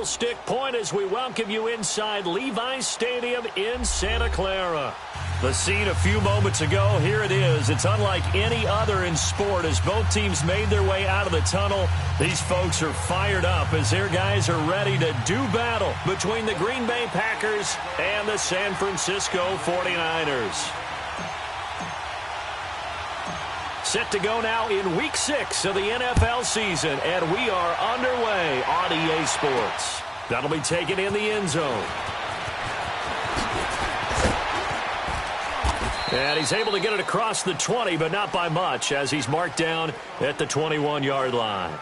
Candlestick Point as we welcome you inside Levi's Stadium in Santa Clara. The scene a few moments ago, here it is. It's unlike any other in sport as both teams made their way out of the tunnel. These folks are fired up as their guys are ready to do battle between the Green Bay Packers and the San Francisco 49ers. Set to go now in Week 6 of the NFL season, and we are underway on EA Sports. That'll be taken in the end zone. And he's able to get it across the 20, but not by much, as he's marked down at the 21-yard line.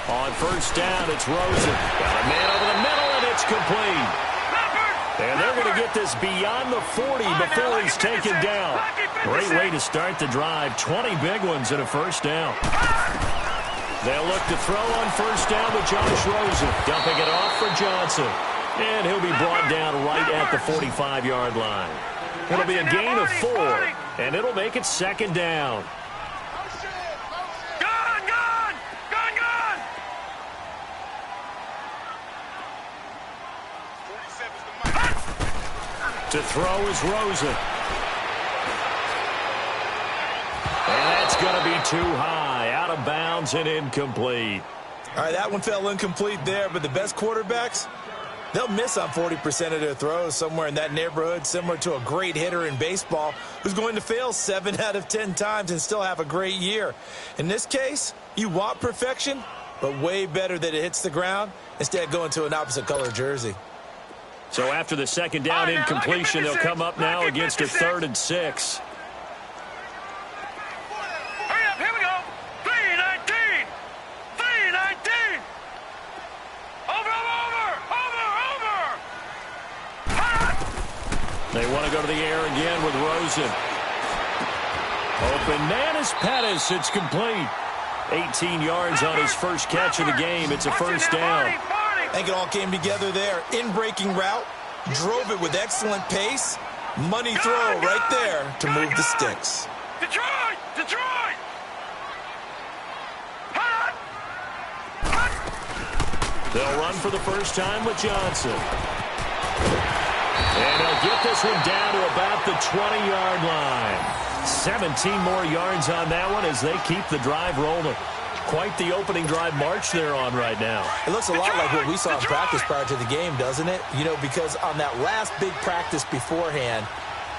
On first down, it's Rosen. Got a man over the middle, and it's complete. And they're going to get this beyond the 40 before he's taken down. Great way to start the drive. 20 big ones and a first down. They'll look to throw on first down with Josh Rosen. Dumping it off for Johnson. And he'll be brought down right at the 45-yard line. It'll be a gain of 4, and it'll make it second down. To throw is Rosen. And that's going to be too high. Out of bounds and incomplete. All right, that one fell incomplete there, but the best quarterbacks, they'll miss on 40% of their throws, somewhere in that neighborhood, similar to a great hitter in baseball who's going to fail 7 out of 10 times and still have a great year. In this case, you want perfection, but way better that it hits the ground instead of going to an opposite color jersey. So after the second down incompletion, they'll come up now against a 3rd and 6. Hurry up, here we go. 3-19. 3-19. Over. They want to go to the air again with Rosen. Open man is Pettis. It's complete. 18 yards on his first catch of the game. It's a first down. I think it all came together there. In-breaking route, drove it with excellent pace. Money throw right there to move the sticks. Detroit! They'll run for the first time with Johnson. And they'll get this one down to about the 20-yard line. 17 more yards on that one as they keep the drive rolling. Quite the opening drive march they're on right now. It looks a lot like what we saw in practice prior to the game, doesn't it? You know, because on that last big practice beforehand,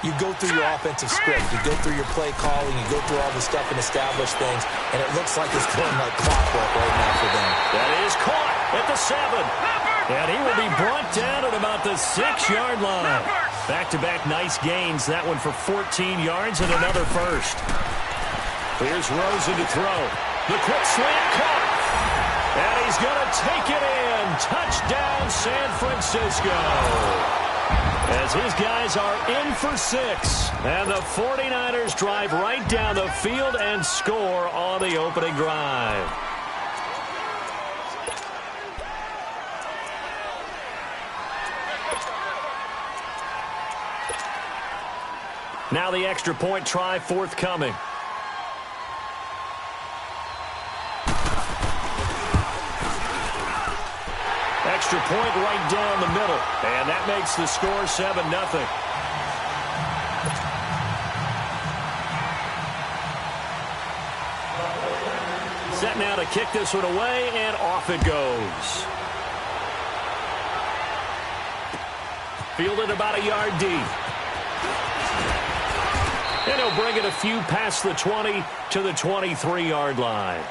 you go through your offensive script. You go through your play calling. You go through all the stuff and establish things. And it looks like it's going like clockwork right now for them. That is caught at the 7. And he will be brought down at about the 6-yard line. Back-to-back nice gains. That one for 14 yards and another first. Here's Rosen to throw. The quick slant caught. And he's going to take it in. Touchdown, San Francisco. As his guys are in for 6. And the 49ers drive right down the field and score on the opening drive. Now the extra point try forthcoming. Extra point right down the middle. And that makes the score 7-0. Set now to kick this one away, and off it goes. Fielded about a yard deep. And he'll bring it a few past the 20 to the 23-yard line.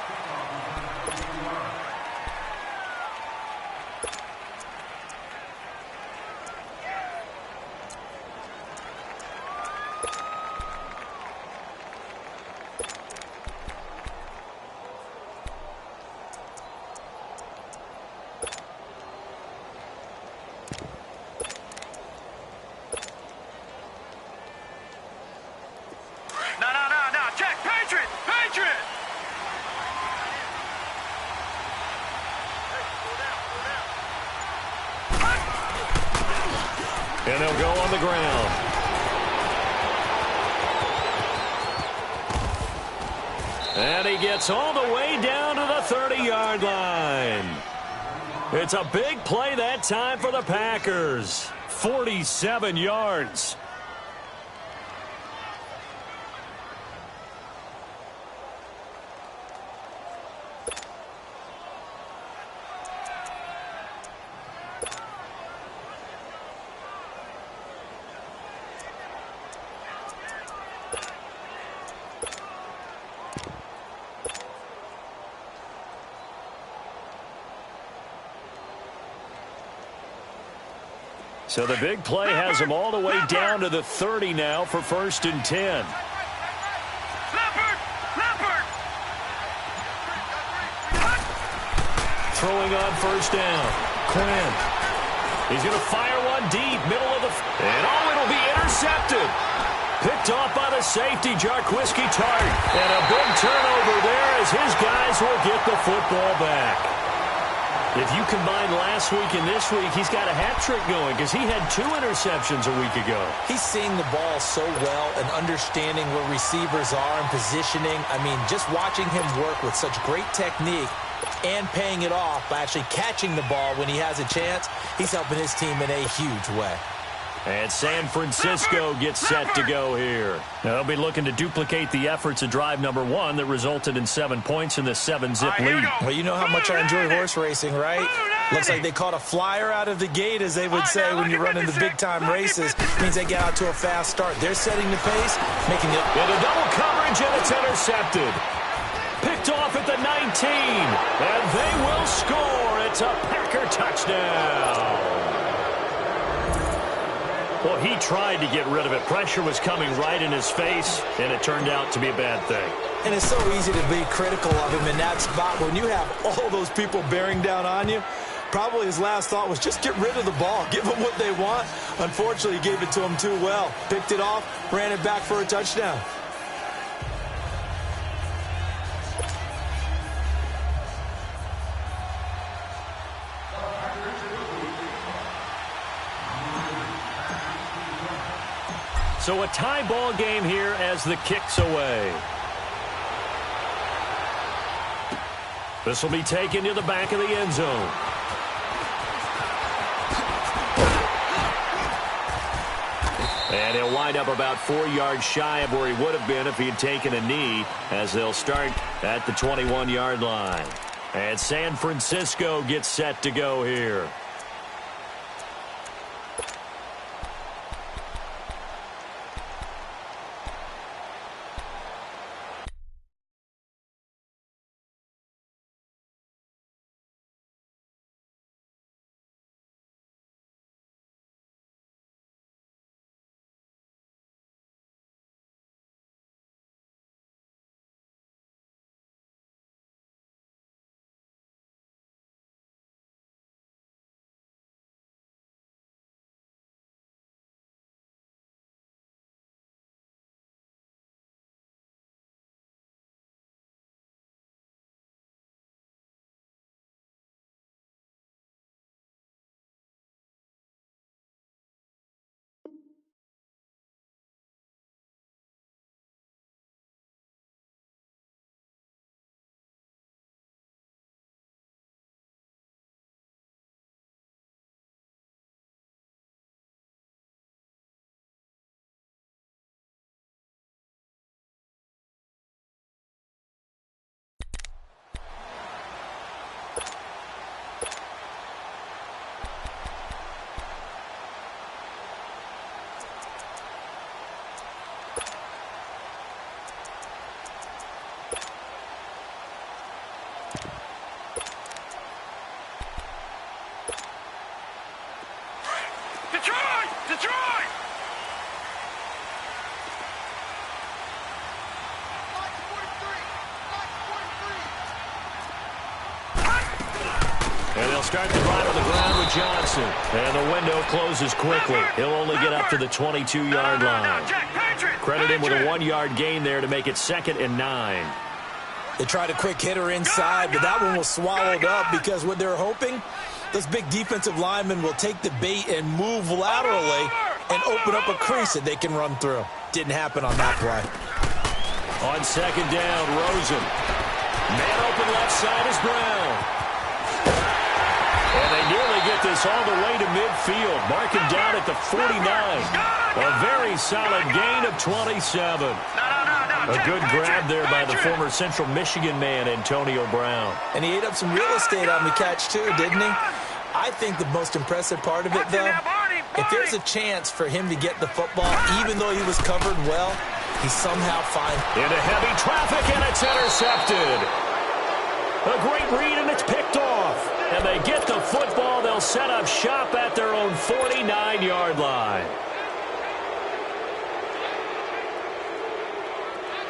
And they'll go on the ground. And he gets all the way down to the 30-yard line. It's a big play that time for the Packers. 47 yards. So the big play has them all the way down to the 30 now for 1st and 10. Throwing on 1st down. Quinn. He's going to fire one deep, middle of the... And it'll be intercepted. Picked off by the safety, Jarquiski Tart. And a big turnover there as his guys will get the football back. If you combine last week and this week, he's got a hat trick going because he had 2 interceptions a week ago. He's seeing the ball so well and understanding where receivers are and positioning. I mean, just watching him work with such great technique and paying it off by actually catching the ball when he has a chance, he's helping his team in a huge way. And San Francisco gets set to go here. Now, they'll be looking to duplicate the efforts of drive number 1 that resulted in 7 points in the 7-zip lead. Well, you know how much I enjoy horse racing, right? Looks like they caught a flyer out of the gate, as they would say when you're running the big-time races. Means they get out to a fast start. They're setting the pace, making it... Into double coverage, and it's intercepted. Picked off at the 19, and they will score. It's a Packer touchdown. Well, he tried to get rid of it. Pressure was coming right in his face, and it turned out to be a bad thing. And it's so easy to be critical of him in that spot when you have all those people bearing down on you. Probably his last thought was just get rid of the ball. Give them what they want. Unfortunately, he gave it to them too well. Picked it off, ran it back for a touchdown. So a tie ball game here as the kick's away. This will be taken to the back of the end zone. And he'll wind up about 4 yards shy of where he would have been if he had taken a knee, as they'll start at the 21-yard line. And San Francisco gets set to go here. Detroit! And they'll start the drive on the ground with Johnson. And the window closes quickly. He'll only get up to the 22-yard line. Credit him with a 1-yard gain there to make it 2nd and 9. They tried a quick hitter inside, but that one was swallowed up because what they're hoping Those big defensive linemen will take the bait and move laterally and open up a crease that they can run through. Didn't happen on that play. On second down, Rosen. Man open left side is Brown. And they nearly get this all the way to midfield. Mark him down at the 49. A very solid gain of 27. A good grab there by the former Central Michigan man, Antonio Brown. And he ate up some real estate on the catch, too, didn't he? I think the most impressive part of it, though, if there's a chance for him to get the football, even though he was covered well, he somehow finds... Into heavy traffic, and it's intercepted. A great read, and it's picked off. And they get the football. They'll set up shop at their own 49-yard line.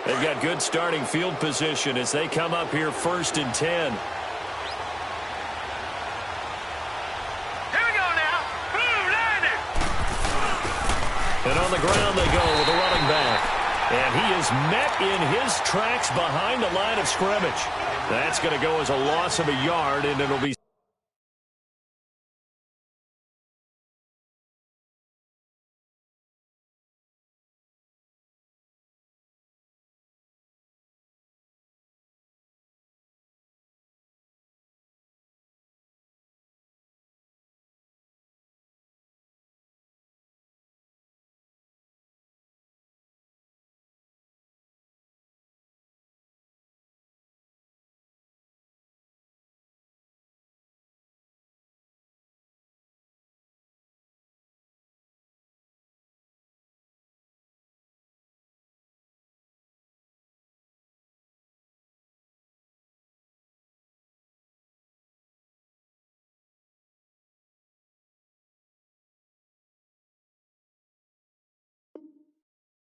They've got good starting field position as they come up here 1st and 10. Here we go now. Boom, landed. And on the ground they go with a running back. And he is met in his tracks behind the line of scrimmage. That's going to go as a loss of a yard, and it'll be...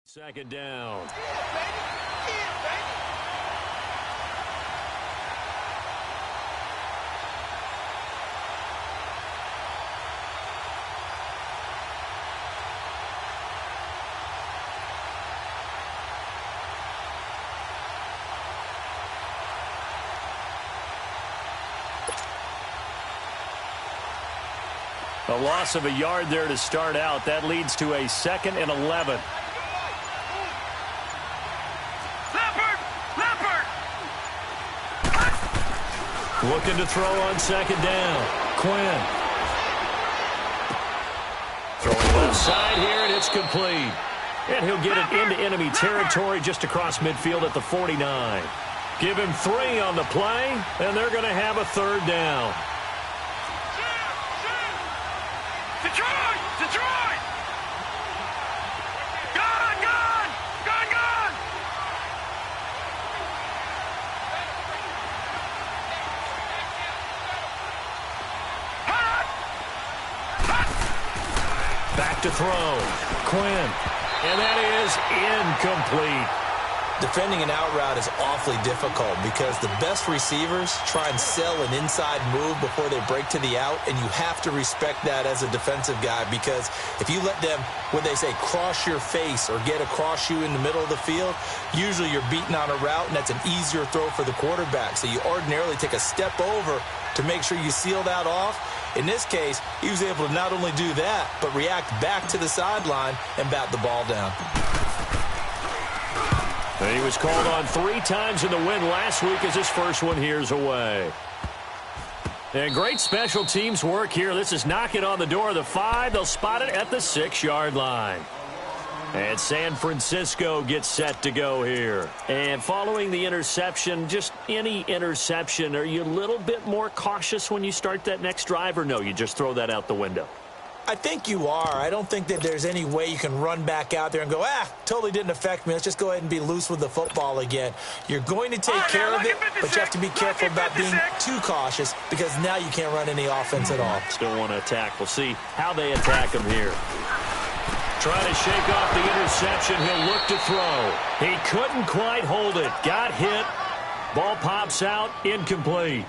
Second down. A loss of a yard there to start out. That leads to a 2nd and 11. Looking to throw on second down. Quinn. Throwing left side here, and it's complete. And he'll get it into enemy territory just across midfield at the 49. Give him 3 on the play, and they're going to have a 3rd down. Detroit! Detroit! Gone! Gone! Gone! Gone! Back to throw. Quinn. And that is incomplete. Defending an out route is awfully difficult because the best receivers try and sell an inside move before they break to the out, and you have to respect that as a defensive guy because if you let them, when they say cross your face or get across you in the middle of the field, usually you're beating on a route, and that's an easier throw for the quarterback. So you ordinarily take a step over to make sure you seal that off. In this case, he was able to not only do that, but react back to the sideline and bat the ball down. And he was called on 3 times in the win last week as his first one here's away. And great special teams work here. This is knocking on the door of the 5. They'll spot it at the 6-yard line. And San Francisco gets set to go here. And following the interception, just any interception, are you a little bit more cautious when you start that next drive, or no, you just throw that out the window? I think you are. I don't think that there's any way you can run back out there and go, totally didn't affect me. Let's just go ahead and be loose with the football again. You're going to take care of it, but you have to be careful about being too cautious because now you can't run any offense at all. Still want to attack. We'll see how they attack him here. Trying to shake off the interception. He'll look to throw. He couldn't quite hold it. Got hit. Ball pops out. Incomplete.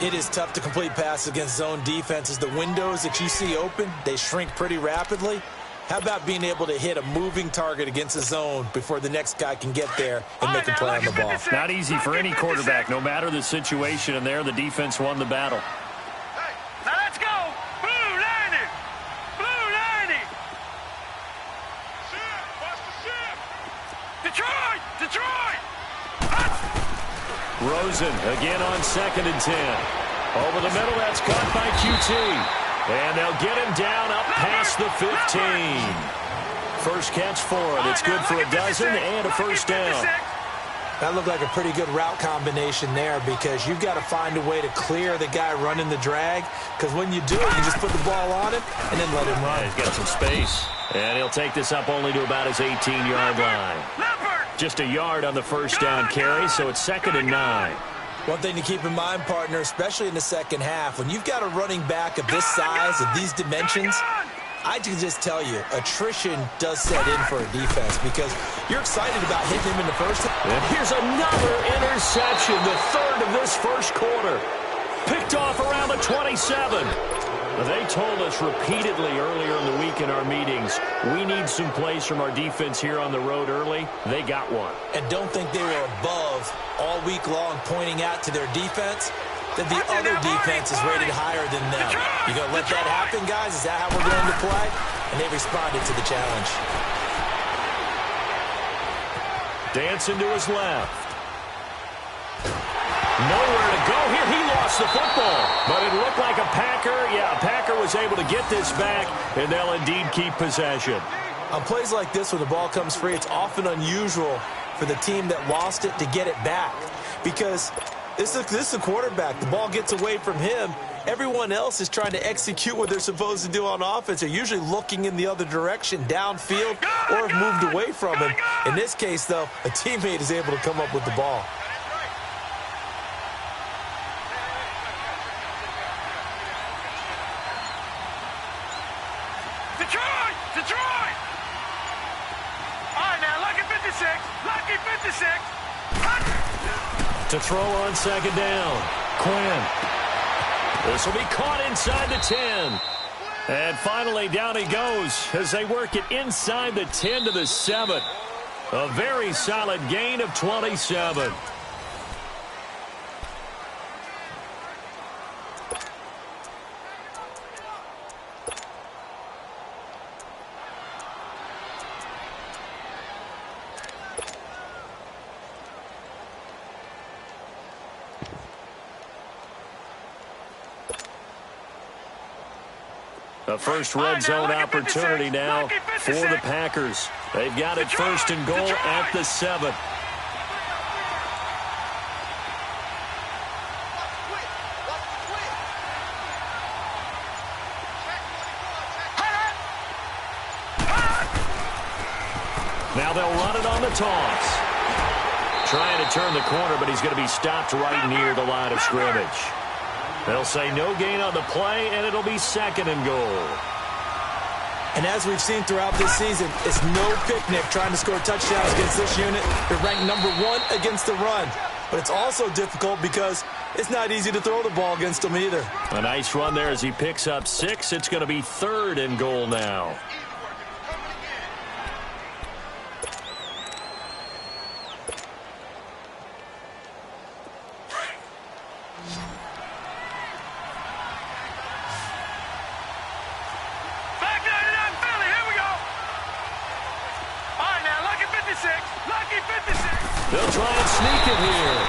It is tough to complete passes against zone defenses. The windows that you see open, they shrink pretty rapidly. How about being able to hit a moving target against a zone before the next guy can get there and make a play on the ball? Not easy for any quarterback, no matter the situation, and there the defense won the battle. Rosen again on 2nd and 10. Over the middle, that's caught by QT. And they'll get him down up past the 15. First catch for him. It's good for a dozen and a first down. That looked like a pretty good route combination there because you've got to find a way to clear the guy running the drag, because when you do it, you just put the ball on him and then let him run. Yeah, he's got some space. And he'll take this up only to about his 18-yard line. Just a yard on the first down carry, so it's 2nd and 9. One thing to keep in mind, partner, especially in the second half, when you've got a running back of this size, of these dimensions, I can just tell you, attrition does set in for a defense because you're excited about hitting him in the first. And here's another interception, the third of this first quarter. Picked off around the 27. They told us repeatedly earlier in the week in our meetings, we need some plays from our defense here on the road early. They got one. And don't think they were above all week long pointing out to their defense that the other defense is rated higher than them. You going to let that happen, guys? Is that how we're going to play? And they responded to the challenge. Dancing to his left. Nowhere to go here. He lost the football. But it looked like a Packer. Yeah, a Packer was able to get this back, and they'll indeed keep possession. On plays like this where the ball comes free, it's often unusual for the team that lost it to get it back because this is a quarterback. The ball gets away from him. Everyone else is trying to execute what they're supposed to do on offense. They're usually looking in the other direction, downfield, or have moved away from him. In this case, though, a teammate is able to come up with the ball. Detroit! Detroit! All right, now, lucky 56. Lucky 56. To throw on 2nd down. Quinn. This will be caught inside the 10. And finally, down he goes as they work it inside the 10 to the 7. A very solid gain of 27. A first red zone opportunity now for the Packers. They've got it 1st and goal at the 7. Now they'll run it on the toss. Trying to turn the corner, but he's going to be stopped right near the line of scrimmage. They'll say no gain on the play, and it'll be 2nd and goal. And as we've seen throughout this season, it's no picnic trying to score touchdowns against this unit. They're ranked number 1 against the run. But it's also difficult because it's not easy to throw the ball against them either. A nice run there as he picks up 6. It's going to be 3rd and goal now. They'll try and sneak it here.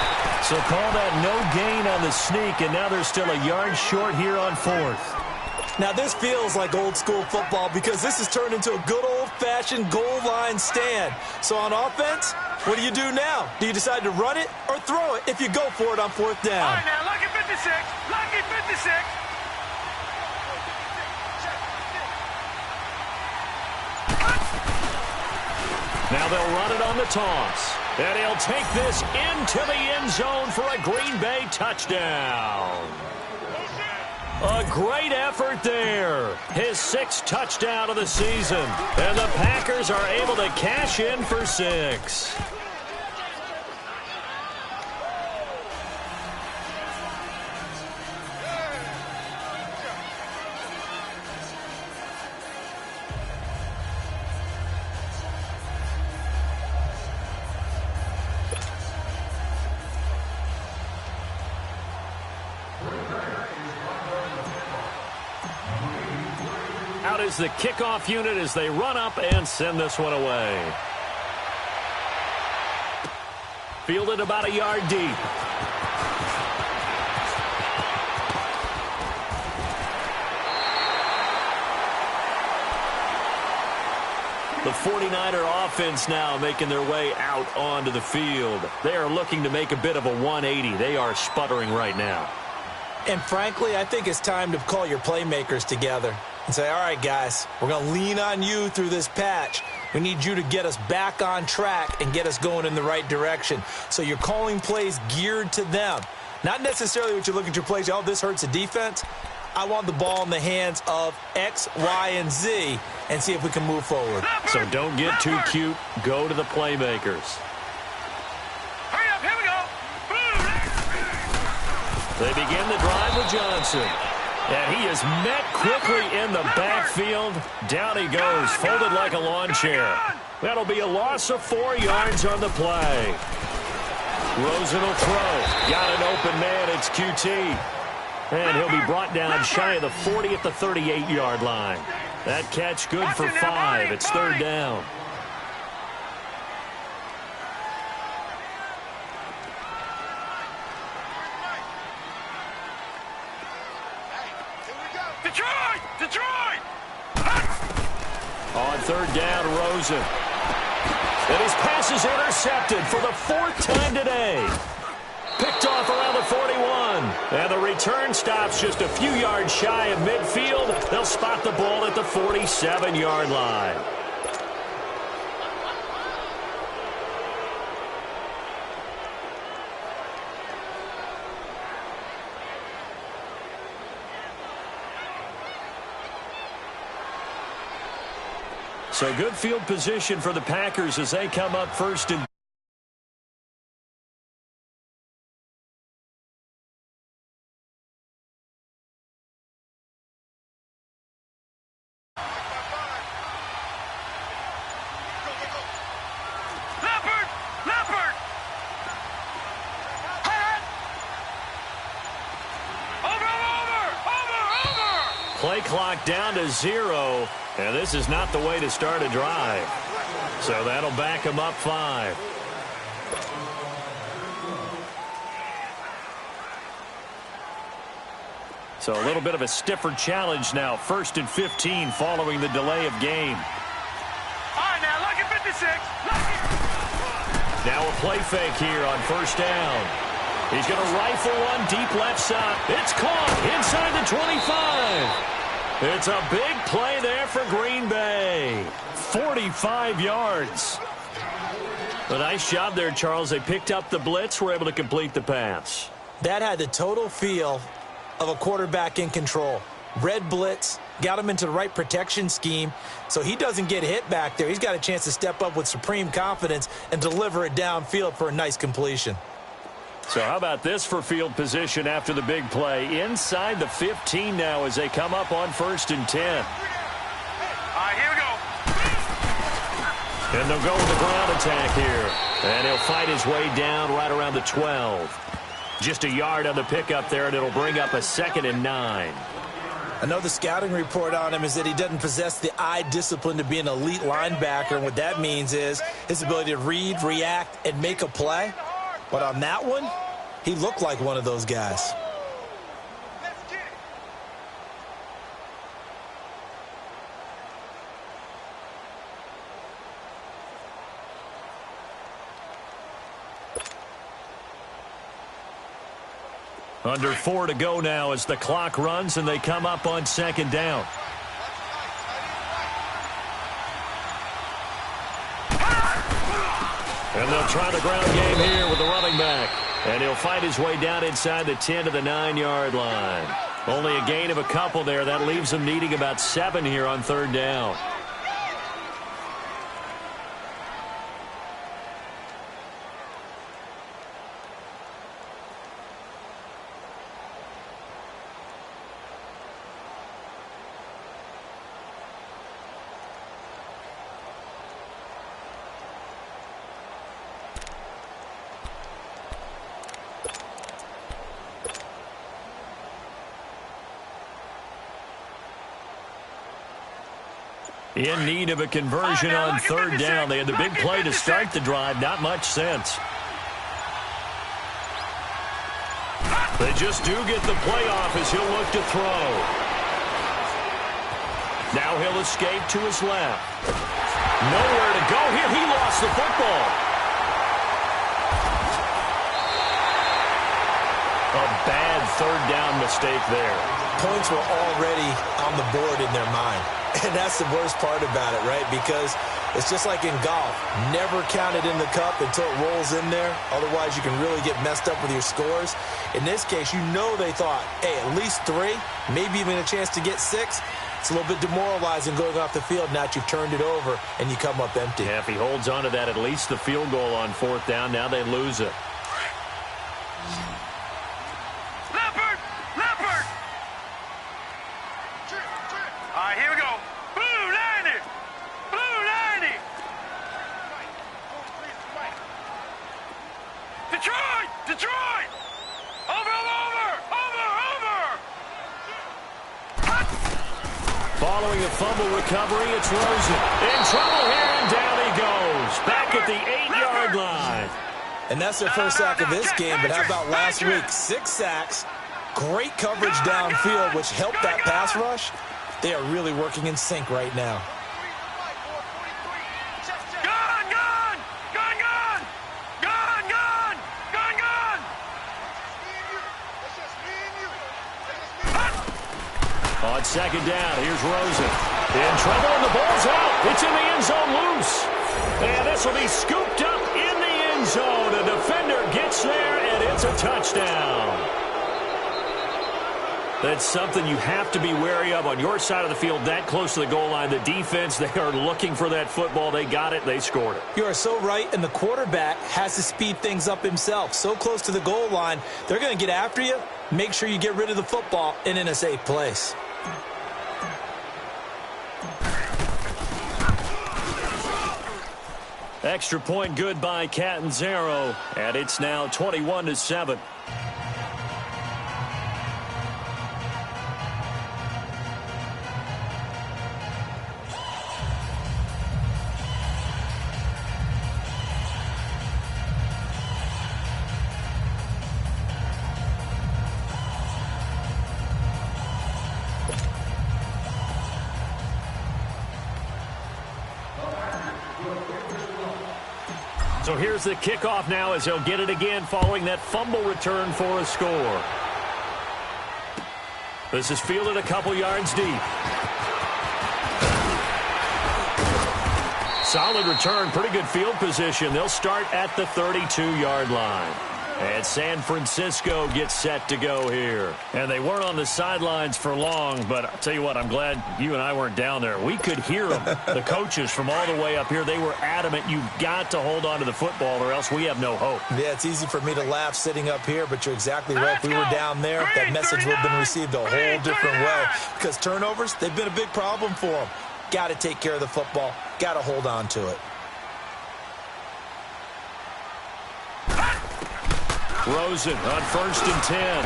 So call that no gain on the sneak, and now they're still a yard short here on 4th. Now this feels like old school football because this has turned into a good old-fashioned goal line stand. So on offense, what do you do now? Do you decide to run it or throw it if you go for it on 4th down? All right, now, lucky 56. Lucky 56. Now they'll run it on the toss. And he'll take this into the end zone for a Green Bay touchdown. A great effort there. His 6th touchdown of the season. And the Packers are able to cash in for 6. Out is the kickoff unit as they run up and send this one away. Fielded about a yard deep. The 49er offense now making their way out onto the field. They are looking to make a bit of a 180. They are sputtering right now. And frankly, I think it's time to call your playmakers together and say, all right, guys, we're going to lean on you through this patch. We need you to get us back on track and get us going in the right direction. So you're calling plays geared to them. Not necessarily what you look at your plays, oh, this hurts the defense. I want the ball in the hands of X, Y, and Z and see if we can move forward. So don't get too cute. Go to the playmakers. Hurry up, here we go. They begin the drive with Johnson. And he is met quickly in the backfield. Down he goes, folded like a lawn chair. That'll be a loss of 4 yards on the play. Rosen will throw. Got an open man. It's QT. And he'll be brought down shy of the 40 at the 38-yard line. That catch good for 5. It's third down. Detroit! Detroit! On third down, Rosen. And his pass is intercepted for the 4th time today. Picked off around the 41. And the return stops just a few yards shy of midfield. They'll spot the ball at the 47-yard line. So good field position for the Packers as they come up first and play clock down to 0, and this is not the way to start a drive. So that'll back them up 5. So a little bit of a stiffer challenge now. 1st and 15 following the delay of game. All right, now, lucky 56. Now a play fake here on 1st down. He's going to rifle one deep left side. It's caught inside the 25. It's a big play there for Green Bay. 45 yards. A nice job there, Charles. They picked up the blitz, were able to complete the pass. That had the total feel of a quarterback in control. Red blitz, got him into the right protection scheme, so he doesn't get hit back there. He's got a chance to step up with supreme confidence and deliver it downfield for a nice completion. So how about this for field position after the big play? Inside the 15 now as they come up on 1st and 10. All right, here we go. And they'll go with the ground attack here. And he'll fight his way down right around the 12. Just a yard on the pickup there, and it'll bring up a 2nd and 9. I know the scouting report on him is that he doesn't possess the eye discipline to be an elite linebacker, and what that means is his ability to read, react, and make a play. But on that one, he looked like one of those guys. Under 4 to go now as the clock runs and they come up on 2nd down. And they'll try the ground game here with the running back. And he'll fight his way down inside the 10 to the 9-yard line. Only a gain of a couple there. That leaves them needing about 7 here on 3rd down. In need of a conversion on 3rd down. They had the big play to start the drive. Not much sense. They just do get the play off as he'll look to throw. Now he'll escape to his left. Nowhere to go here. He lost the football. A bad third down mistake there. Points were already on the board in their mind. And that's the worst part about it, right? Because it's just like in golf. Never count it in the cup until it rolls in there. Otherwise, you can really get messed up with your scores. In this case, you know they thought, hey, at least 3, maybe even a chance to get 6. It's a little bit demoralizing going off the field now that you've turned it over and you come up empty. Yeah, if he holds on to that, at least the field goal on 4th down. Now they lose it. All right, here we go. Blue 90. Blue 90. Detroit. Detroit. Over. Following a fumble recovery, it's Rosen. In trouble here, and down he goes. Back at the 8-yard line. And that's their first sack of this game, but how about last week? 6 sacks, great coverage downfield, which helped that pass rush. They are really working in sync right now. On 2nd down, here's Rosen. In trouble, and the ball's out. It's in the end zone loose. And this will be scooped up in the end zone. A defender gets there, and it's a touchdown. That's something you have to be wary of on your side of the field, that close to the goal line. The defense, they are looking for that football. They got it. They scored it. You are so right, and the quarterback has to speed things up himself. So close to the goal line, they're going to get after you. Make sure you get rid of the football and in a safe place. Extra point good by Catanzaro, and it's now 21-7. So here's the kickoff now as he'll get it again following that fumble return for a score. This is fielded a couple yards deep. Solid return, pretty good field position. They'll start at the 32-yard line. And San Francisco gets set to go here. And they weren't on the sidelines for long, but I'll tell you what, I'm glad you and I weren't down there. We could hear them, the coaches from all the way up here. They were adamant, you've got to hold on to the football or else we have no hope. Yeah, it's easy for me to laugh sitting up here, but you're exactly right. If we were down there, that message would have been received a whole different way. Because turnovers, they've been a big problem for them. Got to take care of the football. Got to hold on to it. Rosen on 1st and 10.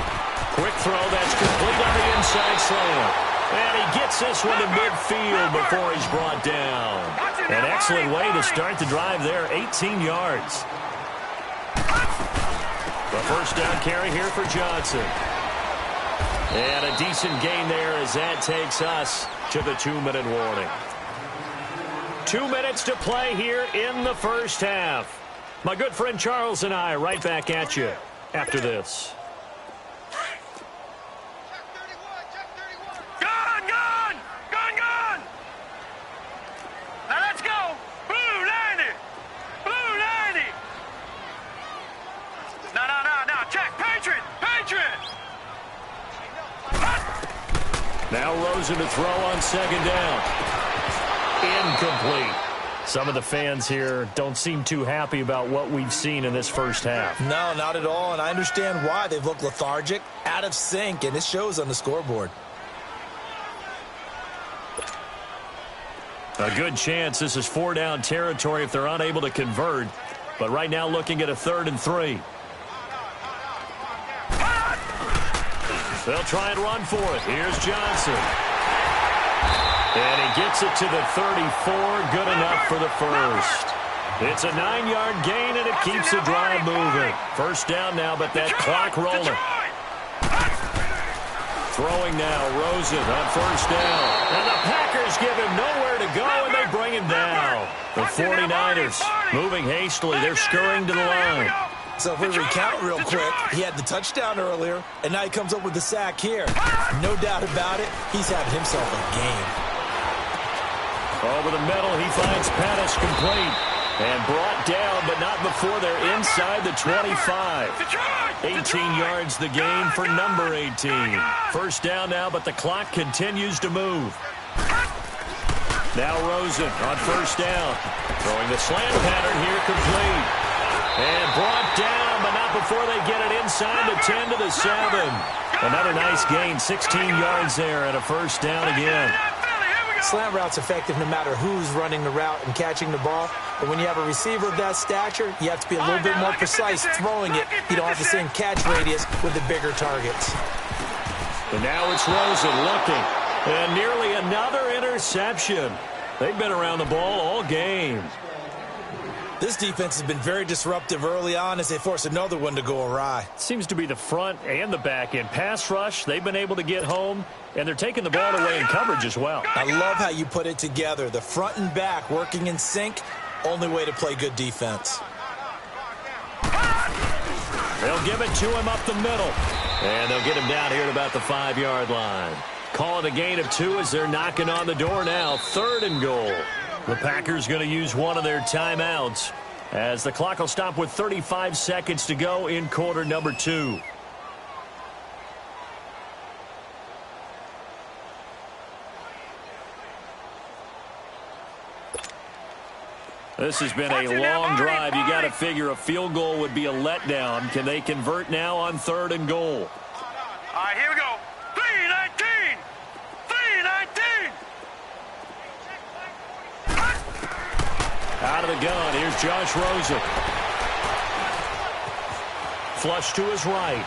Quick throw, that's complete on the inside slant. And he gets this one to midfield before he's brought down. An excellent way to start the drive there, 18 yards. The first down carry here for Johnson. And a decent gain there as that takes us to the 2-minute warning. 2 minutes to play here in the first half. My good friend Charles and I right back at you after this. Gone! Now let's go! Blue 90! Blue 90! No, check! Patriot! Now Rosen to throw on 2nd down. Incomplete. Some of the fans here don't seem too happy about what we've seen in this first half. No, not at all, and I understand why. They've looked lethargic, out of sync, and it shows on the scoreboard. A good chance this is 4-down territory if they're unable to convert. But right now looking at a 3rd and 3. They'll try and run for it. Here's Johnson. And he gets it to the 34. Good enough for the first. It's a 9-yard gain, and it keeps the drive moving. First down now, but that clock rolling. Throwing now, Rosen on first down. And the Packers give him nowhere to go, and they bring him down. The 49ers moving hastily. They're scurrying to the line. So if we recount real quick, he had the touchdown earlier, and now he comes up with the sack here. No doubt about it, he's having himself a game. Over the middle, he finds Pettis complete. And brought down, but not before they're inside the 25. 18 yards the gain for number 18. First down now, but the clock continues to move. Now Rosen on first down. Throwing the slant pattern here complete. And brought down, but not before they get it inside the 10 to the 7. Another nice gain, 16 yards there, and a first down again. Slant route's effective no matter who's running the route and catching the ball. But when you have a receiver of that stature, you have to be a little bit more precise throwing it. You don't have the same catch radius with the bigger targets. And now it's Rosen looking. And nearly another interception. They've been around the ball all game. This defense has been very disruptive early on as they force another one to go awry. Seems to be the front and the back end. Pass rush, they've been able to get home, and they're taking the ball away in coverage as well. I love how you put it together. The front and back working in sync, only way to play good defense. They'll give it to him up the middle. And they'll get him down here at about the 5-yard line. Call it a gain of 2 as they're knocking on the door now. 3rd and goal. The Packers going to use one of their timeouts as the clock will stop with 35 seconds to go in quarter number 2. This has been a long drive. You got to figure a field goal would be a letdown. Can they convert now on 3rd and goal? All right, here we go. 3-19. 3-19. Out of the gun, here's Josh Rosen. Flush to his right.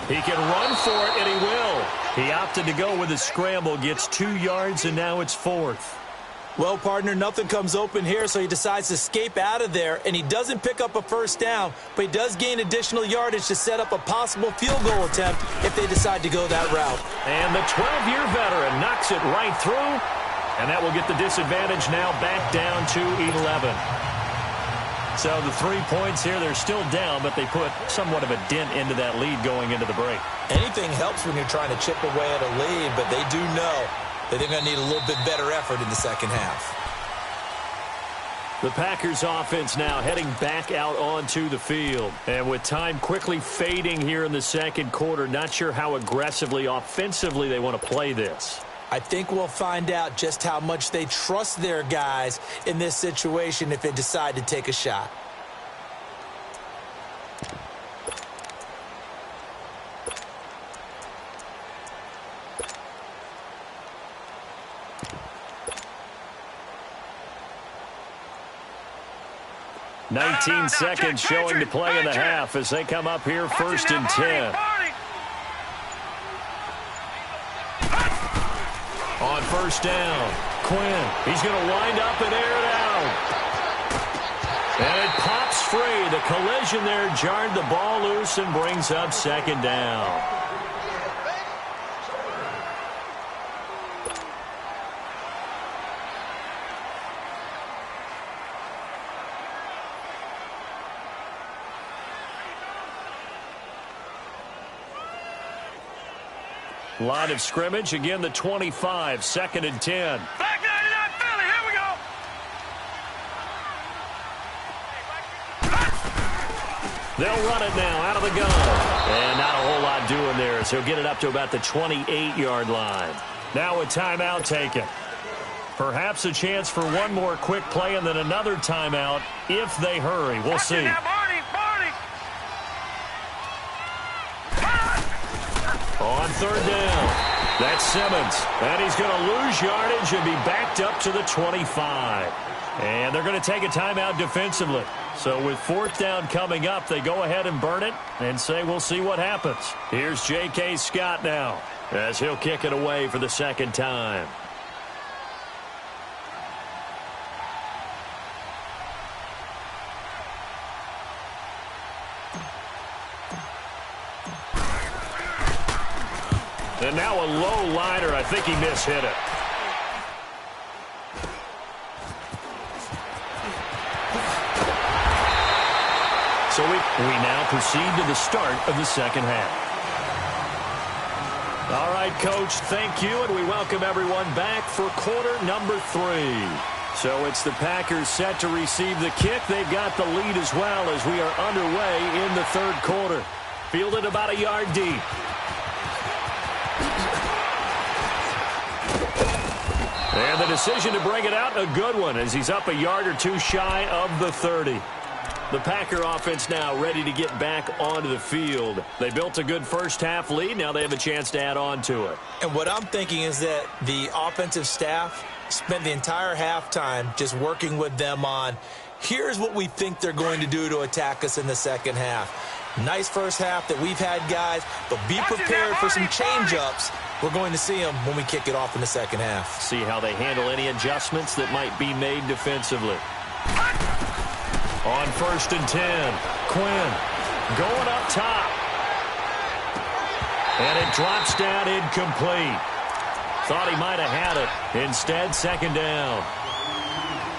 He can run for it, and he will. He opted to go with a scramble, gets 2 yards, and now it's 4th. Well, partner, nothing comes open here, so he decides to escape out of there, and he doesn't pick up a first down, but he does gain additional yardage to set up a possible field goal attempt if they decide to go that route. And the 12-year veteran knocks it right through, and that will get the disadvantage now back down to 11. So the 3 points here, they're still down, but they put somewhat of a dent into that lead going into the break. Anything helps when you're trying to chip away at a lead, but they do know that they're going to need a little bit better effort in the second half. The Packers offense now heading back out onto the field. And with time quickly fading here in the second quarter, not sure how aggressively, offensively they want to play this. I think we'll find out just how much they trust their guys in this situation if they decide to take a shot. Nineteen seconds showing to play in the half as they come up here 1st and 10. On first down, Quinn. He's going to wind up and air it out. And it pops free. The collision there jarred the ball loose and brings up 2nd down. Line of scrimmage, again the 25, 2nd and 10. Back 99 Philly, here we go. They'll run it now out of the gun. And not a whole lot doing there, so he'll get it up to about the 28-yard line. Now a timeout taken. Perhaps a chance for one more quick play and then another timeout if they hurry. We'll see. On 3rd down, that's Simmons. And he's going to lose yardage and be backed up to the 25. And they're going to take a timeout defensively. So with 4th down coming up, they go ahead and burn it and say we'll see what happens. Here's J.K. Scott now as he'll kick it away for the 2nd time. And now a low liner. I think he mishit it. So we now proceed to the start of the second half. All right, Coach, thank you, and we welcome everyone back for quarter number 3. So it's the Packers set to receive the kick. They've got the lead as well as we are underway in the third quarter. Fielded about a yard deep. And the decision to bring it out, a good one, as he's up a yard or two shy of the 30. The Packer offense now ready to get back onto the field. They built a good first half lead. Now they have a chance to add on to it. And what I'm thinking is that the offensive staff spent the entire halftime just working with them on, here's what we think they're going to do to attack us in the second half. Nice first half that we've had, guys, but be prepared for some change-ups. We're going to see them when we kick it off in the second half. See how they handle any adjustments that might be made defensively. On 1st and 10, Quinn going up top. And it drops down incomplete. Thought he might have had it. Instead, second down.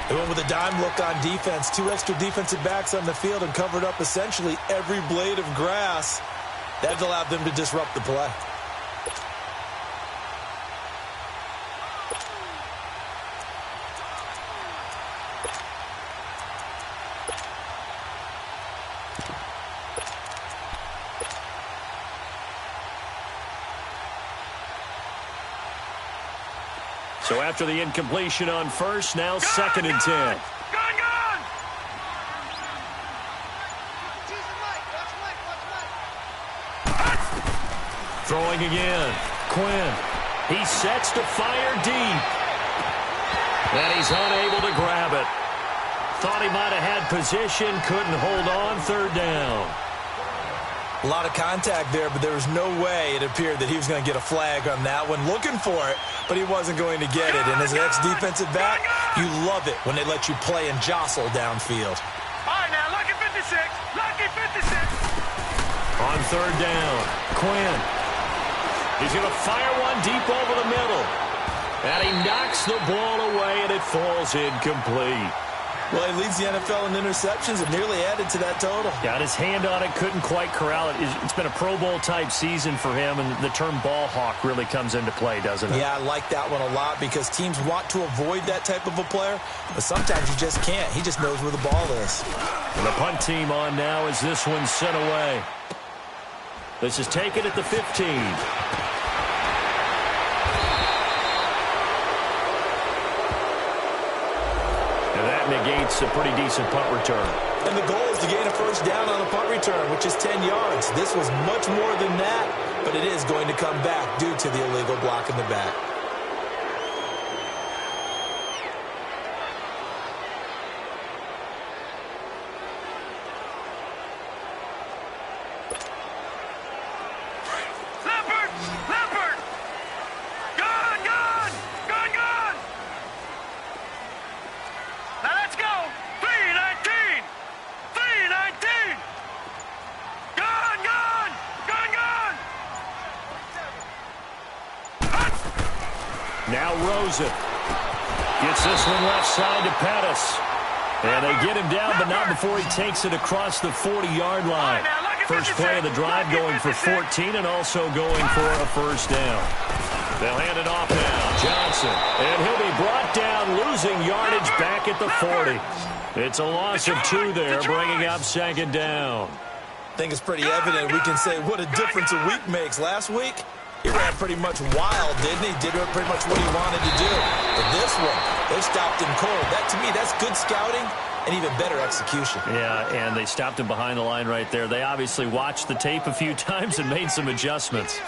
They went with a dime look on defense. 2 extra defensive backs on the field and covered up essentially every blade of grass. That allowed them to disrupt the play. So after the incompletion on first, now second and 10. Gone! Throwing again. Quinn. He sets to fire deep. And he's unable to grab it. Thought he might have had position. Couldn't hold on. Third down. A lot of contact there, but there was no way it appeared that he was going to get a flag on that one. Looking for it, but he wasn't going to get it. And as an ex-defensive back, you love it when they let you play and jostle downfield. All right, now, lucky 56. Lucky 56. On third down, Quinn. He's going to fire one deep over the middle. And he knocks the ball away, and it falls incomplete. Well, he leads the NFL in interceptions and nearly added to that total. Got his hand on it, couldn't quite corral it. It's been a Pro Bowl-type season for him, and the term ball hawk really comes into play, doesn't it? Yeah, I like that one a lot because teams want to avoid that type of a player, but sometimes you just can't. He just knows where the ball is. And the punt team on now as this one's sent away. This is taken at the 15. Negates a pretty decent punt return. And the goal is to gain a first down on a punt return, which is 10 yards. This was much more than that, but it is going to come back due to the illegal block in the back. Now Rosen gets this one left side to Pettis. And they get him down, but not before he takes it across the 40-yard line. First play of the drive going for 14 and also going for a first down. They'll hand it off now. Johnson. And he'll be brought down, losing yardage back at the 40. It's a loss of 2 there, bringing up second down. I think it's pretty evident. We can say what a difference a week makes. Last week, he ran pretty much wild, didn't he? Did pretty much what he wanted to do. But this one, they stopped him cold. That, to me, that's good scouting and even better execution. Yeah, and they stopped him behind the line right there. They obviously watched the tape a few times and made some adjustments.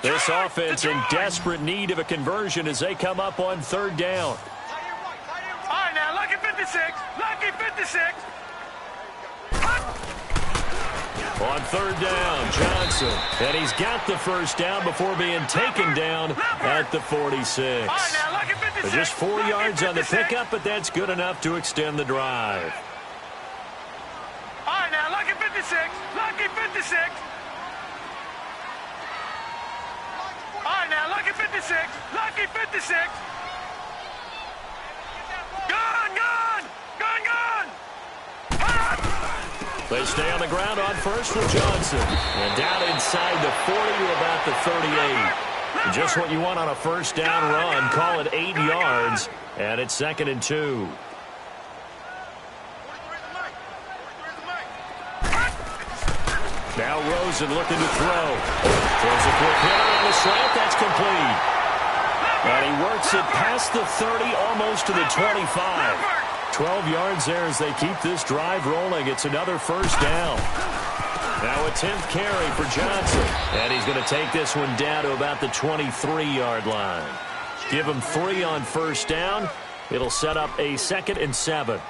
This offense in desperate need of a conversion as they come up on third down. All right, now, lucky 56. Lucky 56. On third down, Johnson. And he's got the first down before being taken down at the 46. Just 4 yards on the pickup, but that's good enough to extend the drive. All right, now, lucky 56. Lucky 56. All right, now, lucky 56. Lucky 56. Gun, gun! Gun, gun! They stay on the ground on first with Johnson. And down inside the 40 to about the 38. Just what you want on a first down run. Call it 8 yards. And it's 2nd and 2. Now Rosen looking to throw. Throws a quick hitter on the slant. That's complete. And he works it past the 30, almost to the 25. 12 yards there as they keep this drive rolling. It's another first down. Now a 10th carry for Johnson. And he's going to take this one down to about the 23-yard line. Give him 3 on first down. It'll set up a 2nd and 7.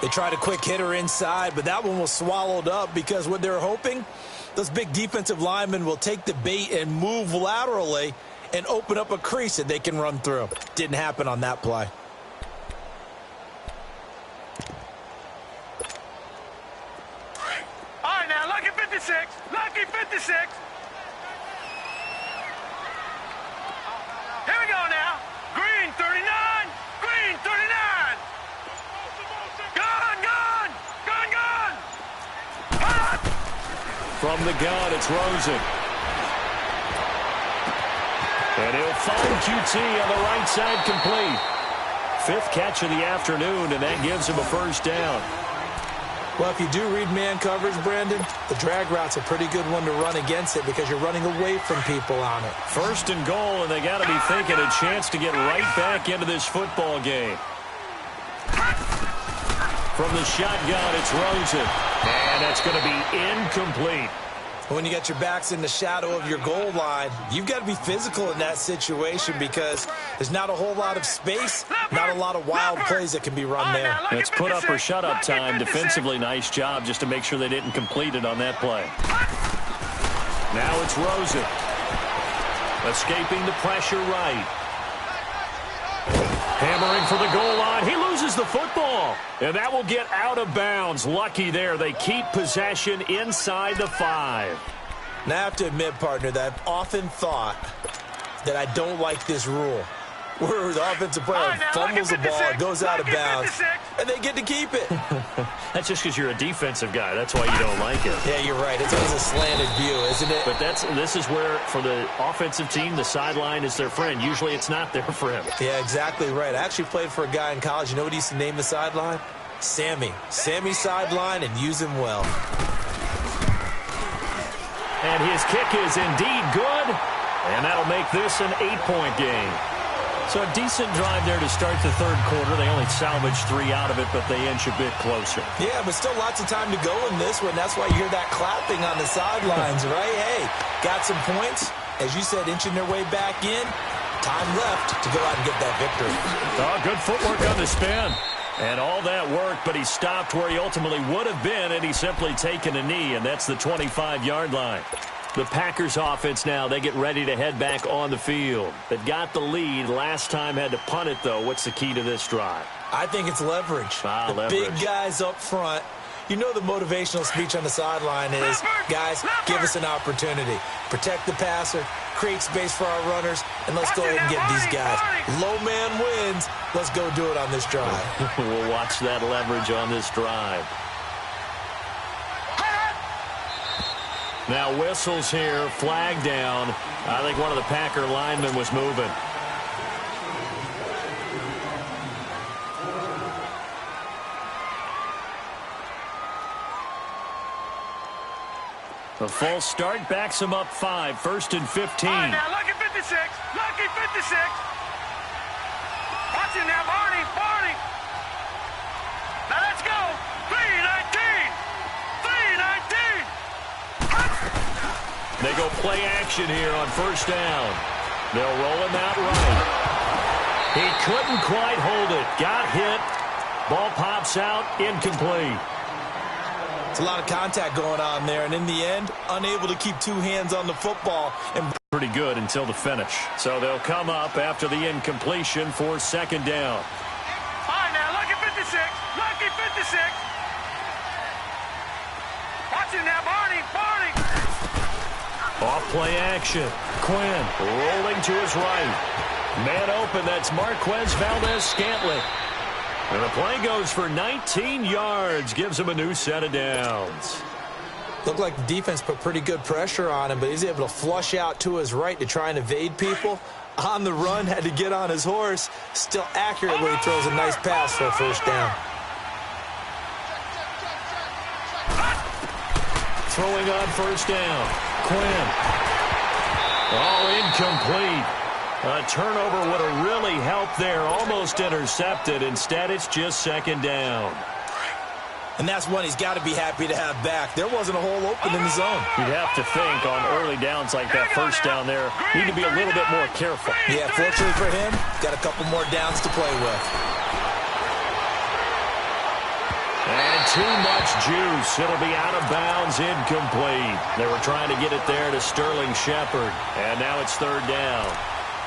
They tried a quick hitter inside, but that one was swallowed up because what they're hoping, those big defensive linemen will take the bait and move laterally and open up a crease that they can run through. Didn't happen on that play. All right, now, lucky 56. Lucky 56. Here we go now. Green 39. Green 39. Gun, gun. Gun, gun. From the gun, it's Rosen. And he'll find QT on the right side complete. 5th catch of the afternoon, and that gives him a first down. Well, if you do read man coverage, Brandon, the drag route's a pretty good one to run against it because you're running away from people on it. 1st and goal, and they got to be thinking a chance to get right back into this football game. From the shotgun, it's Rosen. And that's going to be incomplete. When you got your backs in the shadow of your goal line, you've got to be physical in that situation because there's not a whole lot of space, not a lot of wild plays that can be run there. It's put up or shut up time. Defensively, nice job just to make sure they didn't complete it on that play. Now it's Rosen. Escaping the pressure right. Hammering for the goal line. He loses the football. And that will get out of bounds. Lucky there. They keep possession inside the 5. Now, I have to admit, partner, that I've often thought that I don't like this rule. Where the offensive player fumbles the ball, it goes out of bounds, and they get to keep it. That's just because you're a defensive guy. That's why you don't like it. Yeah, you're right. It's always a slanted view, isn't it? But this is where, for the offensive team, the sideline is their friend. Usually it's not their friend. Yeah, exactly right. I actually played for a guy in college. You know what he used to name the sideline? Sammy. Sammy sideline, and use him well. And his kick is indeed good. And that'll make this an 8-point game. So a decent drive there to start the 3rd quarter. They only salvaged 3 out of it, but they inch a bit closer. Yeah, but still lots of time to go in this one. That's why you hear that clapping on the sidelines, right? Hey, got some points. As you said, inching their way back in. Time left to go out and get that victory. Oh, good footwork on the spin. And all that work, but he stopped where he ultimately would have been, and he's simply taken a knee, and that's the 25-yard line. The Packers offense now, they get ready to head back on the field. They've got the lead. Last time had to punt it, though. What's the key to this drive? I think it's leverage. Leverage. Big guys up front. You know the motivational speech on the sideline is, guys, give us an opportunity. Protect the passer, create space for our runners, and let's go ahead and get these guys. Low man wins. Let's go do it on this drive. We'll watch that leverage on this drive. Now whistles here, flag down. I think one of the Packer linemen was moving. The false start backs him up 5, 1st and 15. All right, now, lucky 56. Lucky 56. Watch it now, Barney. Barney. Now let's go. 3-19. 3-19. They go play action here on first down. They'll roll him out right. He couldn't quite hold it. Got hit. Ball pops out. Incomplete. It's a lot of contact going on there, and in the end, unable to keep two hands on the football. And pretty good until the finish. So they'll come up after the incompletion for second down. All right, now, lucky 56. Lucky 56. Watch it now, Barney. Barney. Off play action. Quinn rolling to his right. Man open, that's Marquez Valdez-Scantling. And the play goes for 19 yards. Gives him a new set of downs. Looked like the defense put pretty good pressure on him, but he's able to flush out to his right to try and evade people. On the run, had to get on his horse. Still accurately throws a nice pass for a first down. Throwing on first down. Quinn. Oh, incomplete. A turnover would have really helped there. Almost intercepted. Instead, it's just second down. And that's one he's got to be happy to have back. There wasn't a hole open in the zone. You'd have to think on early downs like that first down there, need to be a little bit more careful. Yeah, fortunately for him, got a couple more downs to play with. And too much juice. It'll be out of bounds, incomplete. They were trying to get it there to Sterling Shepard. And now it's third down.